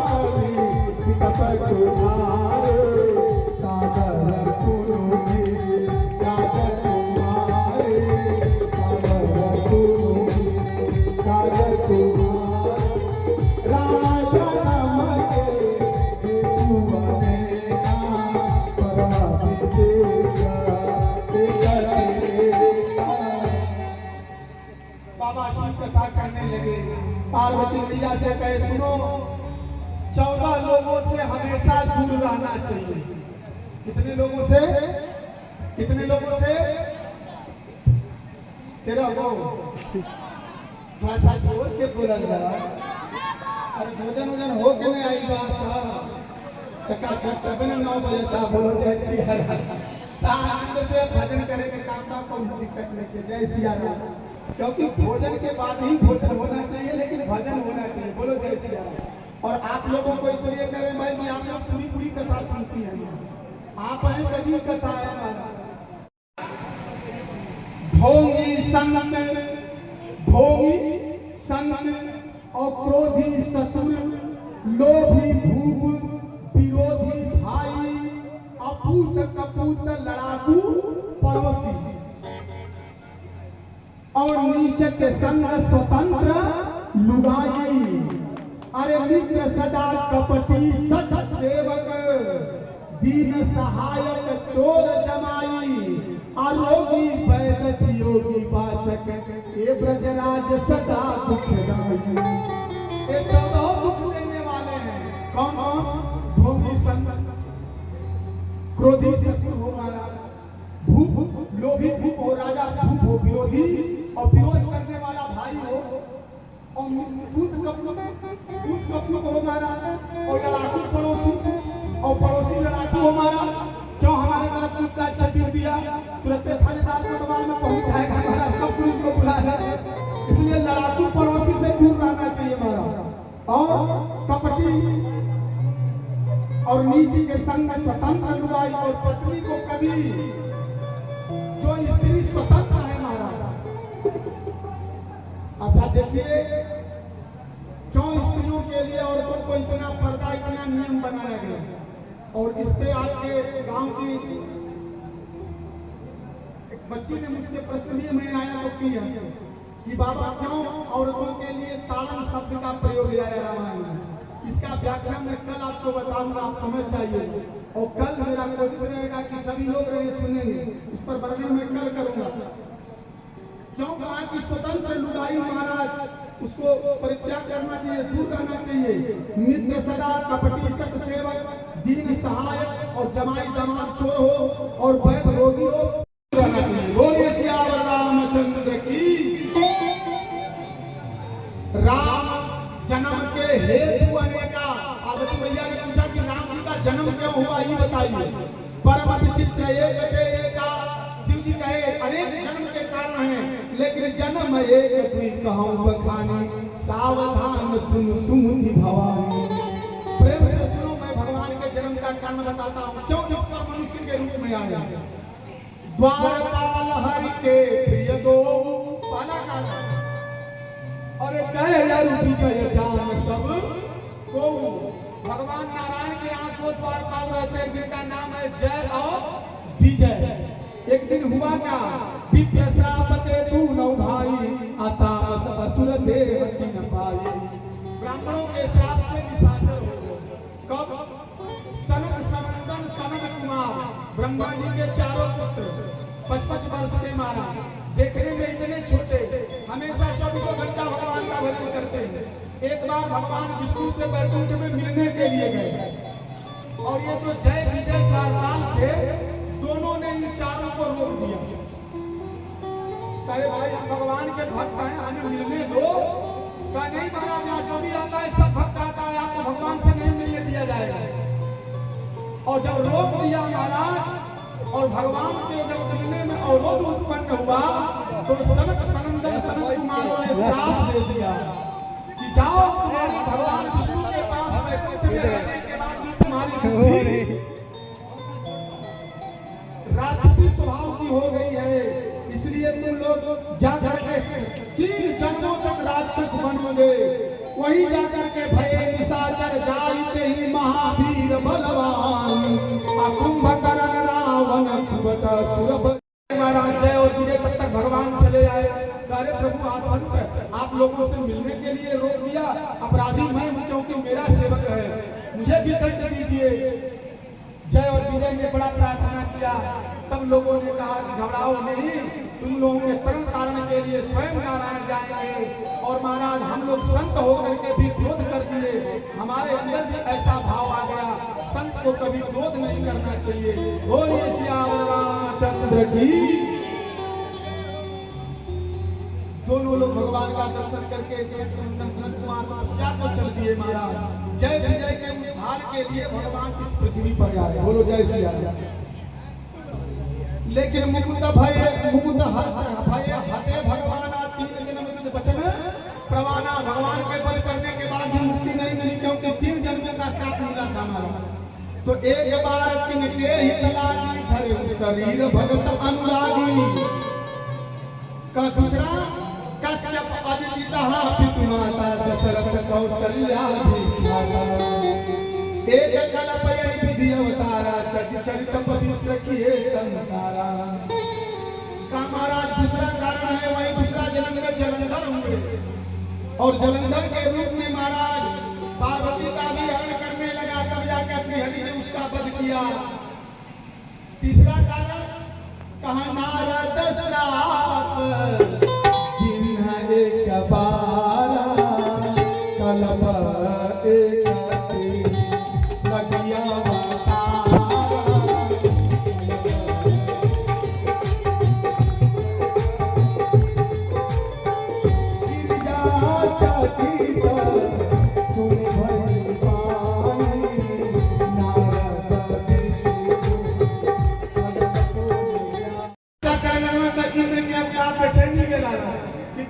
कवि विकट तुम्हारे सागर सुनोगे राजकुमारे सागर सुनोगे राजकुमारे बाबा शिव कथा करने लगे। पार्वती मैया से कहे सुनो 14 लोगों से हमेशा दूर रहना चाहिए। कितने लोगों से? कितने लोगों से? 13 लोग। थोड़ा सा जोर के बोला जरा। अरे भोजन वोजन हो के नहीं आई बात साहब। चकाचक 9 बजे था बोलो जय सिया राम। आनंद से भजन करे के काम का कोई दिक्कत नहीं है। जय सिया राम। क्योंकि भोजन के बाद ही भोजन होना चाहिए लेकिन भजन होना चाहिए। बोलो जय सिया राम। और आप लोगों को इसलिए कह रहे भाई कि आप लोग पूरी कथा सुनती हैं। आप हैं तभी कथा है। भोगी संत और क्रोधी ससुर लोभी भूप विरोधी भाई अपूत कपूत लड़ाकू पड़ोसी और नीच के संग स्वतंत्र लुगाई। अरे मित्र सदा कपटी सत सेवक दीन सहायक चोर जमाई आरोगी वैद योगी वाचक ये ब्रजराज सदा दुखदाई। ये 14 दुख देने वाले हैं। कौन कौन? भोगी संत क्रोधी ससुर हो महाराज भूप लोभी भूप हो राजा भूप हो विरोधी और विरोध करने वाला भाई हो और पूत कपूत हो महाराज और लड़ाकू पड़ोसी और पड़ोसी लड़ाकू हो महाराज। क्यों हमारे तरफ पूत का चीर दिया तुरंत थानेदार को दबाव में पहुंच जाएगा महाराज। कब पुलिस को बुला है। इसलिए लड़ाकू पड़ोसी से दूर रहना चाहिए महाराज। और कपटी और नीच के संग स्वतंत्र लुगाई और पत्नी को कभी जो स्त्री स्वतंत्र है महाराज। अच्छा देखिए क्यों स्त्रियों के लिए औरतों को इतना पर्दा इतना नियम बनाया गया। और इसके आपके गांव की एक बच्ची ने मुझसे प्रश्न दिया। मैं आया तो किया कि बाबा क्यों औरतों के लिए ताड़न शब्द का प्रयोग किया है रामायण में। इसका व्याख्या मैं कल आपको बताऊंगा, आप समझ जाइए। और कल मेरा कोशिश रहेगा कि सभी लोग रहे सुनेंगे। इस पर वर्णन मैं कल करूंगा। क्यों कहा कि स्वतंत्र लुगाई महाराज उसको परित्याग करना चाहिए, दूर रहना चाहिए। मित्र सदा कपटी सत सेवक दीन सहायक और जमाई दामाद चोर हो और वैद रोगी हो रहना चाहिए। बोलिए सियावर रामचंद्र की। राम जन्म के हेतु अनेका। पार्वती मैया ने पूछा कि राम जी का जन्म क्यों हुआ ये बताइए। परम विचित्र एका शिव जी कहे अनेक जन्म के कारण हैं लेकिन जन्म एक दुई कहूं बखानी सावधान सुन सुमति भवानी। प्रेम से सुनो मैं भगवान के जन्म का कारण बताता हूं। क्यों ईश्वर मनुष्य के रूप में आया। द्वारपाल हरि के प्रिय दो पाला का और जय विजय जान सब को। भगवान नारायण के यहाँ 2 द्वारपाल रहते हैं जिनका नाम है जय और विजय। एक दिन हुआ क्या विप्र श्रापते तू नौ भाई अतापस असुर देव तीन पाई। ब्राह्मणों के श्राप से निशाचर हो गए। कब? सनक सनंदन सनक कुमार ब्रह्मा जी के 4 पुत्र 55 वर्ष के मारा। देखने में इतने छोटे हमेशा 24 घंटा भगवान का भजन करते हैं। एक बार भगवान विष्णु से वैकुंठ में मिलने के लिए गए और ये जो जय विजय द्वारपाल थे दोनों ने इन 4 भाई हम भगवान के भक्त हैं, हमें मिलने दो। कहा नहीं महाराज, यहाँ जो भी आता है सब भक्त आता है, आपको भगवान से नहीं मिलने दिया जाएगा। और जब रोक दिया महाराज और भगवान के जब मिलने में अवरोध उत्पन्न हुआ तो सनक सनंदन सनत कुमारों ने श्राप दे दिया कि जाओ तुम्हारे भगवान विष्णु के पास वैकुंठ में रहने के बाद भी तुम्हारी बुद्धि राक्षसी स्वभाव की हो गई है, इसलिए तुम लोग जा करके 3 जन्मों तक राक्षस बनोगे। वही जाकर के भय निशाचर जाइते ही महावीर बलवान कुंभकर्ण रावण कुबट सुरभ। महाराज जय और विजय तब तक भगवान चले आए। अरे प्रभु आसन आप लोगों से मिलने के लिए रोक दिया, अपराधी मैं हूं क्योंकि मेरा सेवक है, मुझे भी दंड दीजिए। जय और विजय ने बड़ा प्रार्थना किया। तब लोगों ने कहा कि घबराओ नहीं, तुम लोगों के तरण तारण के लिए स्वयं नारायण जाएंगे। और महाराज हम लोग संत होकर के भी क्रोध कर दिए, हमारे अंदर भी ऐसा भाव आ गया, संत को कभी क्रोध नहीं करना चाहिए। बोलिए सियावर रामचंद्र की। दोनों लोग भगवान का दर्शन करके सनत कुमार तपस्या को चल दिए। महाराज जय विजय के उद्धार के लिए भगवान इस पृथ्वी पर आए। बोलो जय सिया। लेकिन मुकुंद भय हते भगवान 3 जन्म तुझ बचन प्रवाना। भगवान के वध करने के बाद भी मुक्ति नहीं मिली, क्योंकि 3 जन्मों का श्राप मिला था हमारा। तो एक बार तिनके ही तलागी धरे शरीर भगत अनुरागी का। दूसरा कश्यप अदितिता पितु माता दशरथ कौशल्या भी माता। एक कल्प यही विधि अवतारा चरित पवित्र किए संसारा का। महाराज दूसरा कारण है, वही दूसरा जन्म में जलंधर हुए और जलंधर के रूप में महाराज पार्वती का भी हरण करने लगा, तब जाकर श्रीहरि ने उसका वध किया। तीसरा कारण कहा नारद श्राप एक बारा कल्प एक लगिया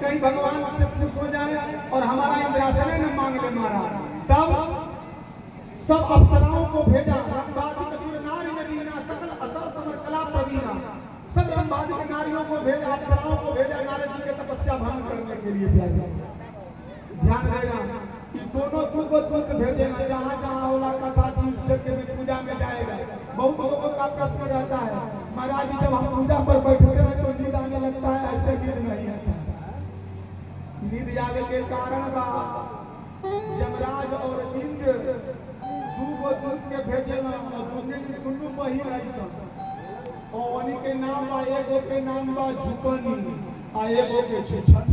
कहीं भगवान से खुश हो जाए और हमारा इंद्रासन न मांग ले महाराज। तब सब अप्सराओं को भेजा, सकल असर समर कला प्रवीणा, सब रंबादिक नारियों को भेजा, अप्सराओं को भेजा नारद जी के तपस्या भंग करने के लिए भेजा। ध्यान देना कि दोनों दूत भेजेगा, जहाँ जहाँ होला कथा जीव यज्ञ में पूजा में जाएगा। बहुत लोगों का प्रश्न रहता है महाराज जी जब हम पूजा पर बैठते हैं तो नींद आने लगता है, ऐसे नींद नहीं आता। नींद आवे के कारण बा जमराज और इंद्र दूत के भेजेला और दुनू बहिन ऐसा। और उन्हीं के नाम बा, एगो के नाम बा झुकनी आ एगो के झूठन।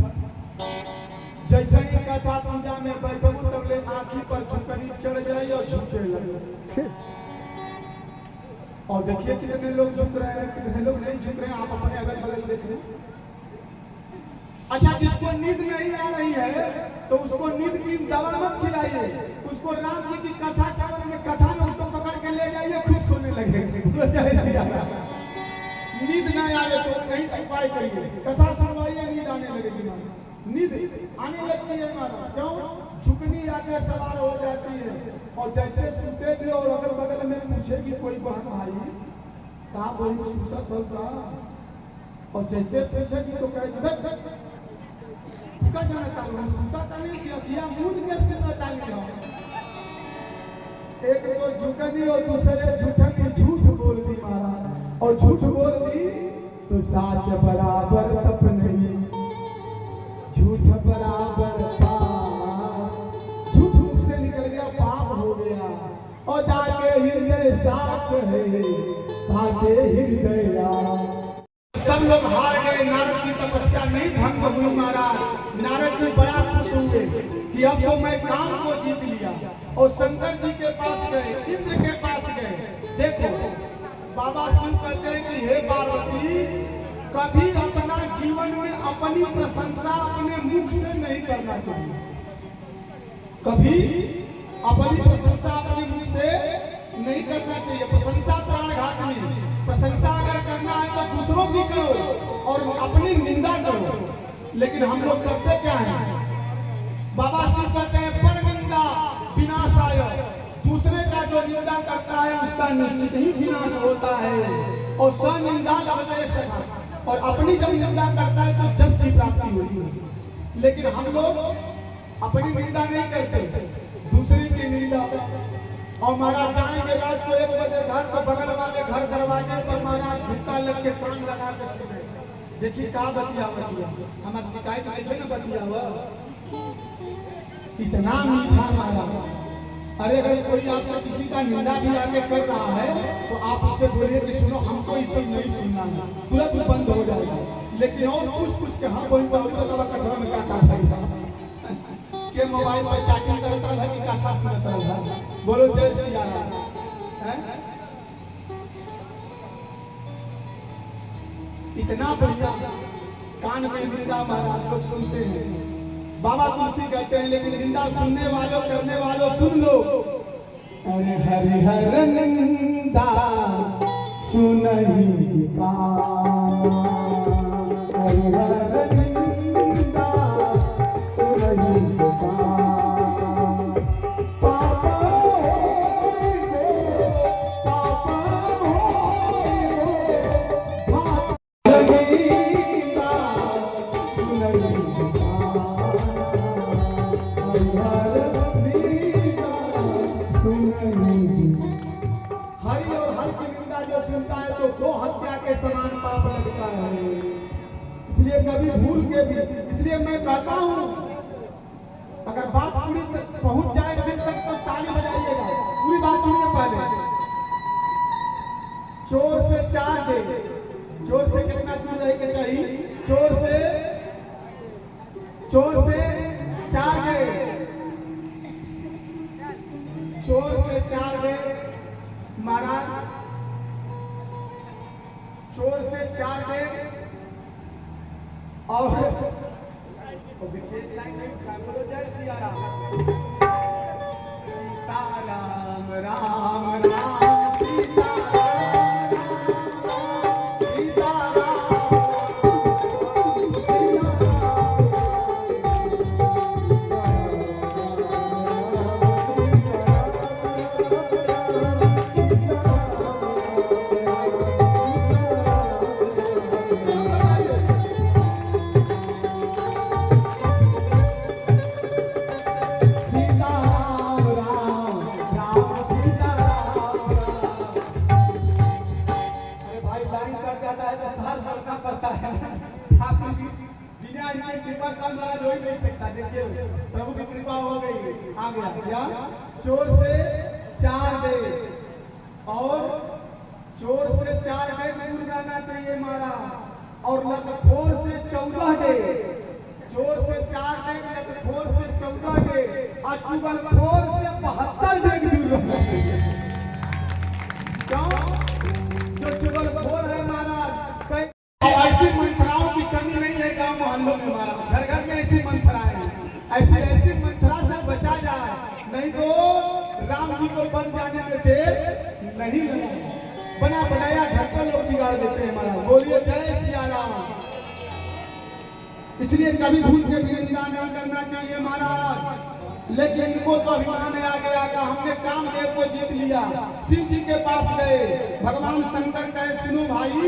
जैसे ही कथा पूजा में बैठबू तब ले आँखी पर झुकनी चढ़ जाए और झुके लगे। और देखिए कितने लोग झुक रहे हैं, कितने लोग नहीं झुक रहे हैं, आप अपने अगल बगल देख लें। अच्छा जिसको नींद नहीं आ रही है तो उसको नींद की दवा मत खिलाइए, उसको राम जी की कथा केवल में कथा में उसको पकड़ के ले जाइए, खुद सोने लगेंगे। नींद ना आए तो कहीं उपाय करिए, कथा सुनवाइए, नींद आने लगेगी। नींद आने लगती है हमारा, क्यों? झुकनी आगे सवार हो जाती है। और जैसे सुनते थे और अगल बगल में पूछेगी कोई बहन भाई कहा बहन सुसत होगा, और जैसे पूछेगी तो कहेगी का जानता हूं सुनता नहीं कि अखिया मूड कैसे बतानी हो। एक तो झुकनी और दूसरे झूठनी झूठ बोल दी महाराज, और झूठ बोल दी तो साच बराबर तप नहीं, झूठ बराबर पाप। झूठ मुख से निकल गया पाप हो गया, और जाके हृदय साच है भागे हृदय। सब लोग हार गए, नारद की तपस्या नहीं भंग हुई। महाराज नारद जी बड़ा खुश हुए कि अब तो मैं काम को जीत लिया, और शंकर जी के पास गए, इंद्र के पास गए। देखो बाबा शिव कहते हैं कि हे पार्वती कभी अपना जीवन में अपनी प्रशंसा अपने मुख से नहीं करना चाहिए। कभी अपनी प्रशंसा अपने मुख से नहीं करना चाहिए। प्रशंसा प्राणघातनी। प्रशंसा अगर करना है तो दूसरों की करो और अपनी निंदा करो। लेकिन हम लोग करते क्या है? बाबा शिव कहते हैं पर निंदा विनाशाय। दूसरे का जो निंदा करता है उसका निश्चित ही विनाश होता है। और स्वनिंदा लभते सखा। और अपनी जब निंदा करता है तो जस की प्राप्ति होती है। लेकिन हम लोग अपनी निंदा नहीं करते, दूसरे की निंदा। और महाराज जाएंगे रात को 1 बजे घर, तो बगल वाले घर दरवाजे पर महाराज धक्का लग के कान लगा के देखिए का बतिया हमारी शिकायत नहीं ना बतिया हुआ। इतना मीठा महाराज। अरे अगर कोई आपसे किसी का निंदा भी आके कर रहा है तो आप उससे बोलिए कि सुनो हमको ये सब नहीं सुनना है, तुरंत बंद हो जाएगा। लेकिन और पूछ के हाँ कोई बतावा कथवा में क्या था के मोबाइल पर चाची करत रहा कि कथा सुनत रहा। बोलो जय सिया राम। इतना बढ़िया कान में निंदा महाराज लोग सुनते हैं। बाबा तुलसी कहते हैं लेकिन निंदा सुनने वालों करने वालों सुन लो। अरे हरि हर निंदा सुनहि कान। हरि हर निंदा सुनहि कान। पापा होय गो, पापा होय गो, पापा निंदा सुनहि हरि और हर की निंदा जो सुनता है तो 2 हत्या के समान पाप लगता है। इसलिए कभी भूल के भी, इसलिए मैं कहता हूं अगर बात पूरी तक पहुंच जाए दिल तक तो ताली बजाइएगा। पूरी बात सुनिए पहले। चोर से 4 दे। चोर से कितना दूर रह के चाहिए? चोर से 4 दे। चोर से 4 दे महाराज। चोर से 4 दे और बोलो जय सिया राम। सीता राम राम राम सीता राम सीता राम। प्रभु की कृपा हो गई। आ गया क्या? चोर से 4 दे और चोर से 4 दे दूर रहना चाहिए महाराज। और लतखोर से 14 दे। चोर से 4 दे, लतखोर से 14 दे और चुगलखोर से 72 दे दूर रहना चाहिए। क्यों? जो चुगलखोर है महाराज, ऐसी मंत्राओं की कमी नहीं है गांव मोहल्लों में महाराज। घर घर में ऐसी मंत्राएं हैं। ऐसी मंत्रा से बचा जाए, नहीं तो राम जी को बन जाने में देर नहीं लगा। बना बनाया घर का लोग बिगाड़ देते हैं महाराज। बोलिए जय सिया राम। इसलिए कभी भूल के भी निंदा नहीं करना चाहिए महाराज। लेकिन इनको तो अभिमान आ गया कि हमने कामदेव को जीत लिया। शिव जी के पास गए, भगवान शंकर कहे सुनो भाई,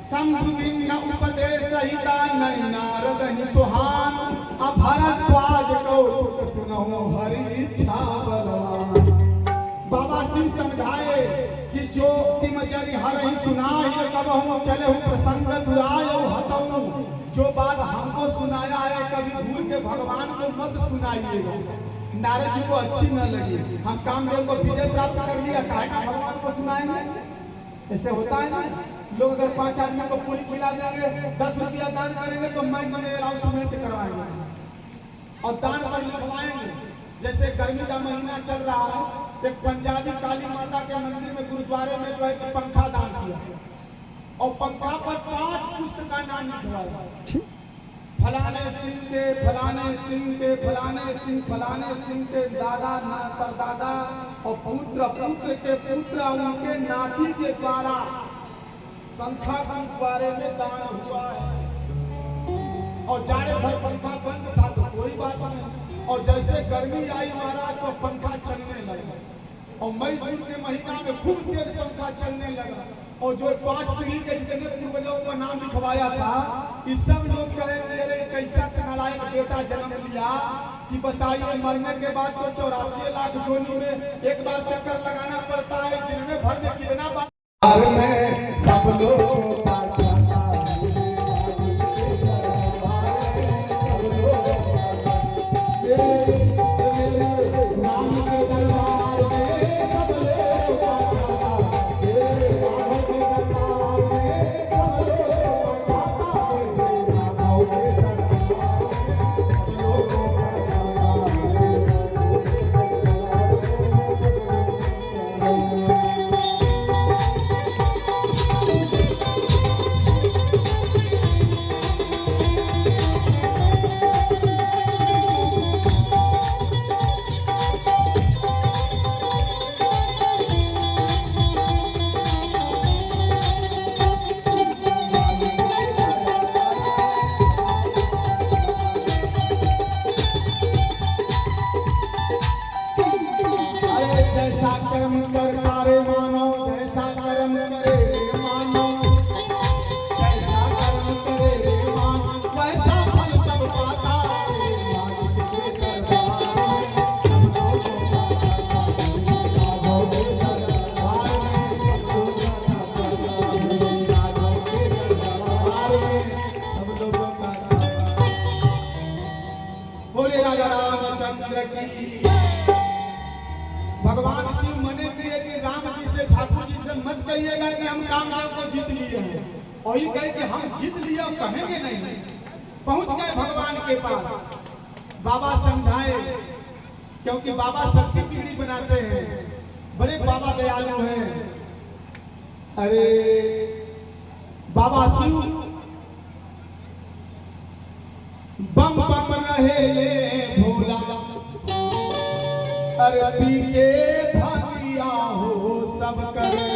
संभुलिंग उपदेश हिता नहीं नारद ही सुहान। अब भरद्वाज कौतुक सुनो हरि इच्छा बलवान। बाबा शिव समझाए कि जो तिमचरी हर ही सुनाई कबहु चले प्रसंग दुरायो हतऊ। जो बात हमको सुनाया है कभी भूल के भगवान को मत सुनाइएगा। नारद जी को अच्छी न लगी। हम कामदेव को विजय प्राप्त कर लिया, काहे का भगवान को सुनाएंगे? ऐसे होता है ना। लोग अगर 5 आदमी को पूरी खिला देंगे, 10 रुपया दान करेंगे तो मैं अनाउंसमेंट करवाएंगे और दान पर लिखवाएंगे। जैसे गर्मी का महीना चल रहा है, एक पंजाबी काली माता के मंदिर में गुरुद्वारा गुरुद्वारे में जो है कि पंखा दान किया और पंखा पर 5 पुस्तक का नाम लिखवाया, फलाने सिंह के, फलाने सिंह के, फलाने सिंह, फलाने सिंह के दादा ना परदादा और पुत्र पुत्र के पुत्र उनके नाती के द्वारा पंखा गुरुद्वारे में दान हुआ है। और जाड़े भर पंखा बंद था तो कोई बात नहीं, और जैसे गर्मी आई महाराज तो पंखा चलने लगा और मई जून के महीना में खूब तेज पंखा चलने लगा। और जो 5 पीढ़ी के जितने पूर्वजों का नाम लिखवाया था, इस सब लोग कहेंगे अरे कैसा नालायक बेटा जन्म लिया कि बताइए, मरने के बाद तो 84 लाख जोनी में एक बार चक्कर लगाना पड़ता है, दिन में भर में कितना बार में सब लोग भगवान शिव मने दिए कि राम जी से ठाकुर जी से मत कहिएगा कि हम कामदेव को जीत लिए हैं, और ही कहे कि हम जीत लिए और कहेंगे नहीं। पहुंच गए भगवान के पास, बाबा समझाए, क्योंकि बाबा शक्ति पीढ़ी बनाते हैं, बड़े बाबा दयालु हैं। अरे बाबा शिव बम बम रहे ले भोला, अरे पी के भागिया हो सब करे,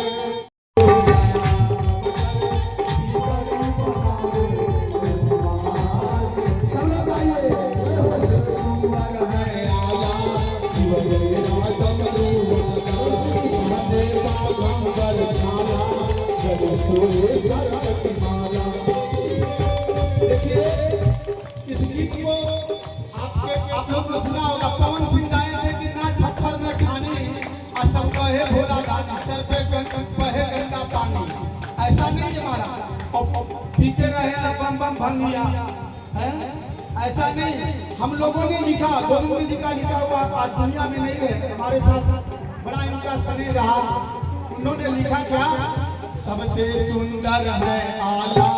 देखिए इस गीत को आप लोग ने सुना होगा। पवन सिंह गाए थे कि ना छप्पर में छानी और सब कहे भोला दादी, सर पे बहे गंगा पानी। ऐसा नहीं है हमारा, और पीते रहे बम बम भंगिया, ऐसा नहीं। हम लोगों ने लिखा, गोविंद जी का लिखा हुआ आज दुनिया में नहीं रहे, हमारे साथ बड़ा इनका स्नेह रहा। उन्होंने लिखा क्या, सबसे सुंदर है आला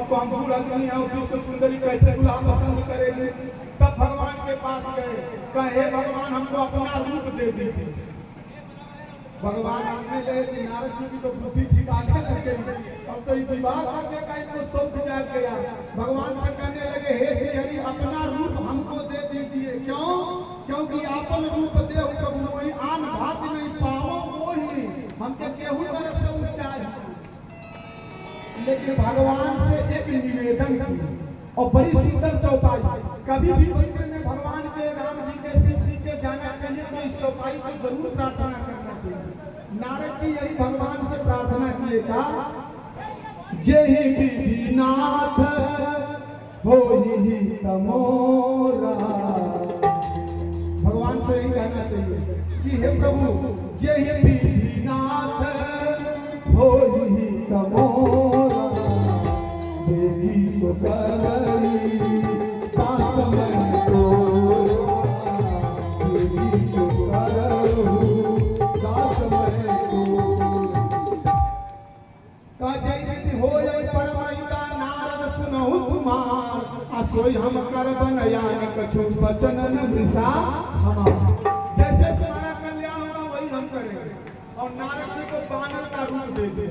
तो हम दुल्हनी है विश्व सुंदरी कैसे दूल्हा पसंद करेंगे। तब भगवान के पास गए, कहे भगवान हमको अपना रूप दे दीजिए। भगवान आने लगे कि नारद जी की तो बुद्धि ठिकाने लग गई, अब तो ये विवाह करने का इनको शौक जाग गया। भगवान से कहने लगे, हे हरि अपना रूप हमको दे दीजिए। क्यों? क्योंकि अपन रूप देव कबू वही आन भात नहीं पाओ मोही, हम के केहू तरह से ऊंचा है। लेकिन भगवान से एक निवेदन की और बड़ी सुंदर चौपाई। कभी भी मंदिर में भगवान के, राम जी के, शिव जी के जाना चाहिए तो इस चौपाई को जरूर प्रार्थना करना चाहिए। नारद जी यही भगवान से प्रार्थना किए था, जय विधिनाथ होहि तमोरा। भगवान से यही कहना चाहिए कि हे प्रभु जय विधिनाथ होहि तमोरा, देवी सुकरई दासमन तोरा, देवी सुकरई दासमन तोरा। का जय विधि होई परमहिता नारद सुनहु तुम्हार, असोई हम कर बनयान कछु बचन न वृषा हमार। जैसे तुम्हारा कल्याण होगा वही हम करेंगे। और नारद जी को बानर का रूप दे दे।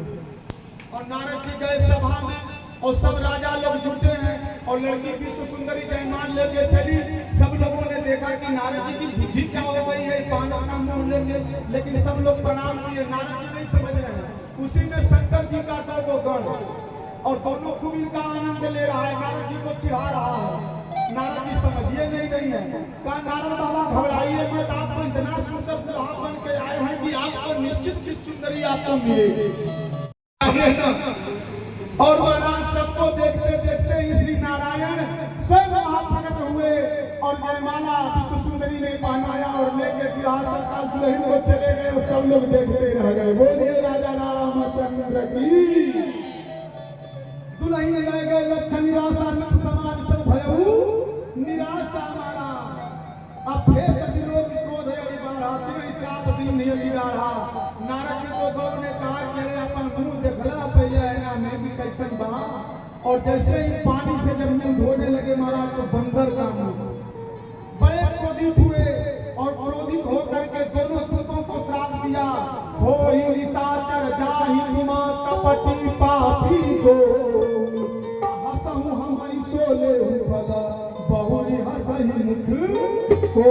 और नारद जी गए सभा में और सब राजा लोग जुटे हैं और लड़की विश्व सुंदरी जयमान लेके चली। सब लोगों ने देखा कि नारद जी की बुद्धि क्या हो गई है, बानर का मुंह लेके। लेकिन सब लोग प्रणाम किए, नारद जी नहीं समझ रहे हैं। उसी में शंकर जी का दो गण और दोनों खूब इनका आनंद ले रहा है, नारद जी को चिढ़ा रहा है। नारद जी समझिए नहीं रही है। कहा नारद बाबा घबराइए मत, आप तो इतना सुंदर दुल्हा बन के आए हैं कि आपको निश्चित की सुंदरी आपको मिलेगी। और महाराज सबको देखते देखते श्री नारायण स्वयं वहां प्रकट हुए और जयमाला विश्व सुंदरी ने पहनाया और लेके सरकार दुल्हन को चले गए और सब लोग देखते रह गए। बोलिए राजा रामचंद्र की। दुल्हन ले गए लक्षण निराशा समाज सब भयऊ निराशा मारा। अब फिर सभी लोग क्रोध यदि बढ़ा, तीन श्राप दिन यदि बढ़ा। नारद जी को गौर ने कहा कि अपन मुंह देखला पहले है ना मैं भी कैसन बा। और जैसे ही पानी से जब मुंह धोने लगे महाराज तो बंदर का मुंह। बड़े क्रोधित हुए और क्रोधित होकर के दोनों दूतों को श्राप दिया, हो ही निशाचर जाहि तुमा कपटी पापी को, हंसहु हम सोले भला बहुरी हंसहि मुख को।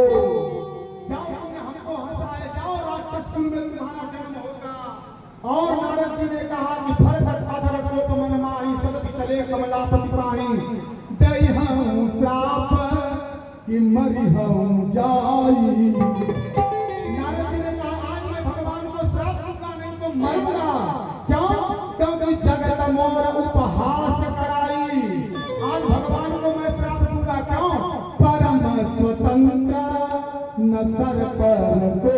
जाओ तुमने हमको हंसाए, जाओ राक्षस कुल में तुम्हारा जन्म होगा। और नारद जी ने कहा कि फरकत अधर कोप मन माही, सदपि चले कमलापति पाही। दई हम श्राप कि मरि हम जाई। नारद जी ने कहा आज मैं भगवान को श्राप दूंगा नहीं तो मरूंगा। क्यों? क्योंकि जगत मोर उपहास कराई। आज भगवान को मैं श्राप दूंगा। क्यों? परम स्वतंत्र न सर पर को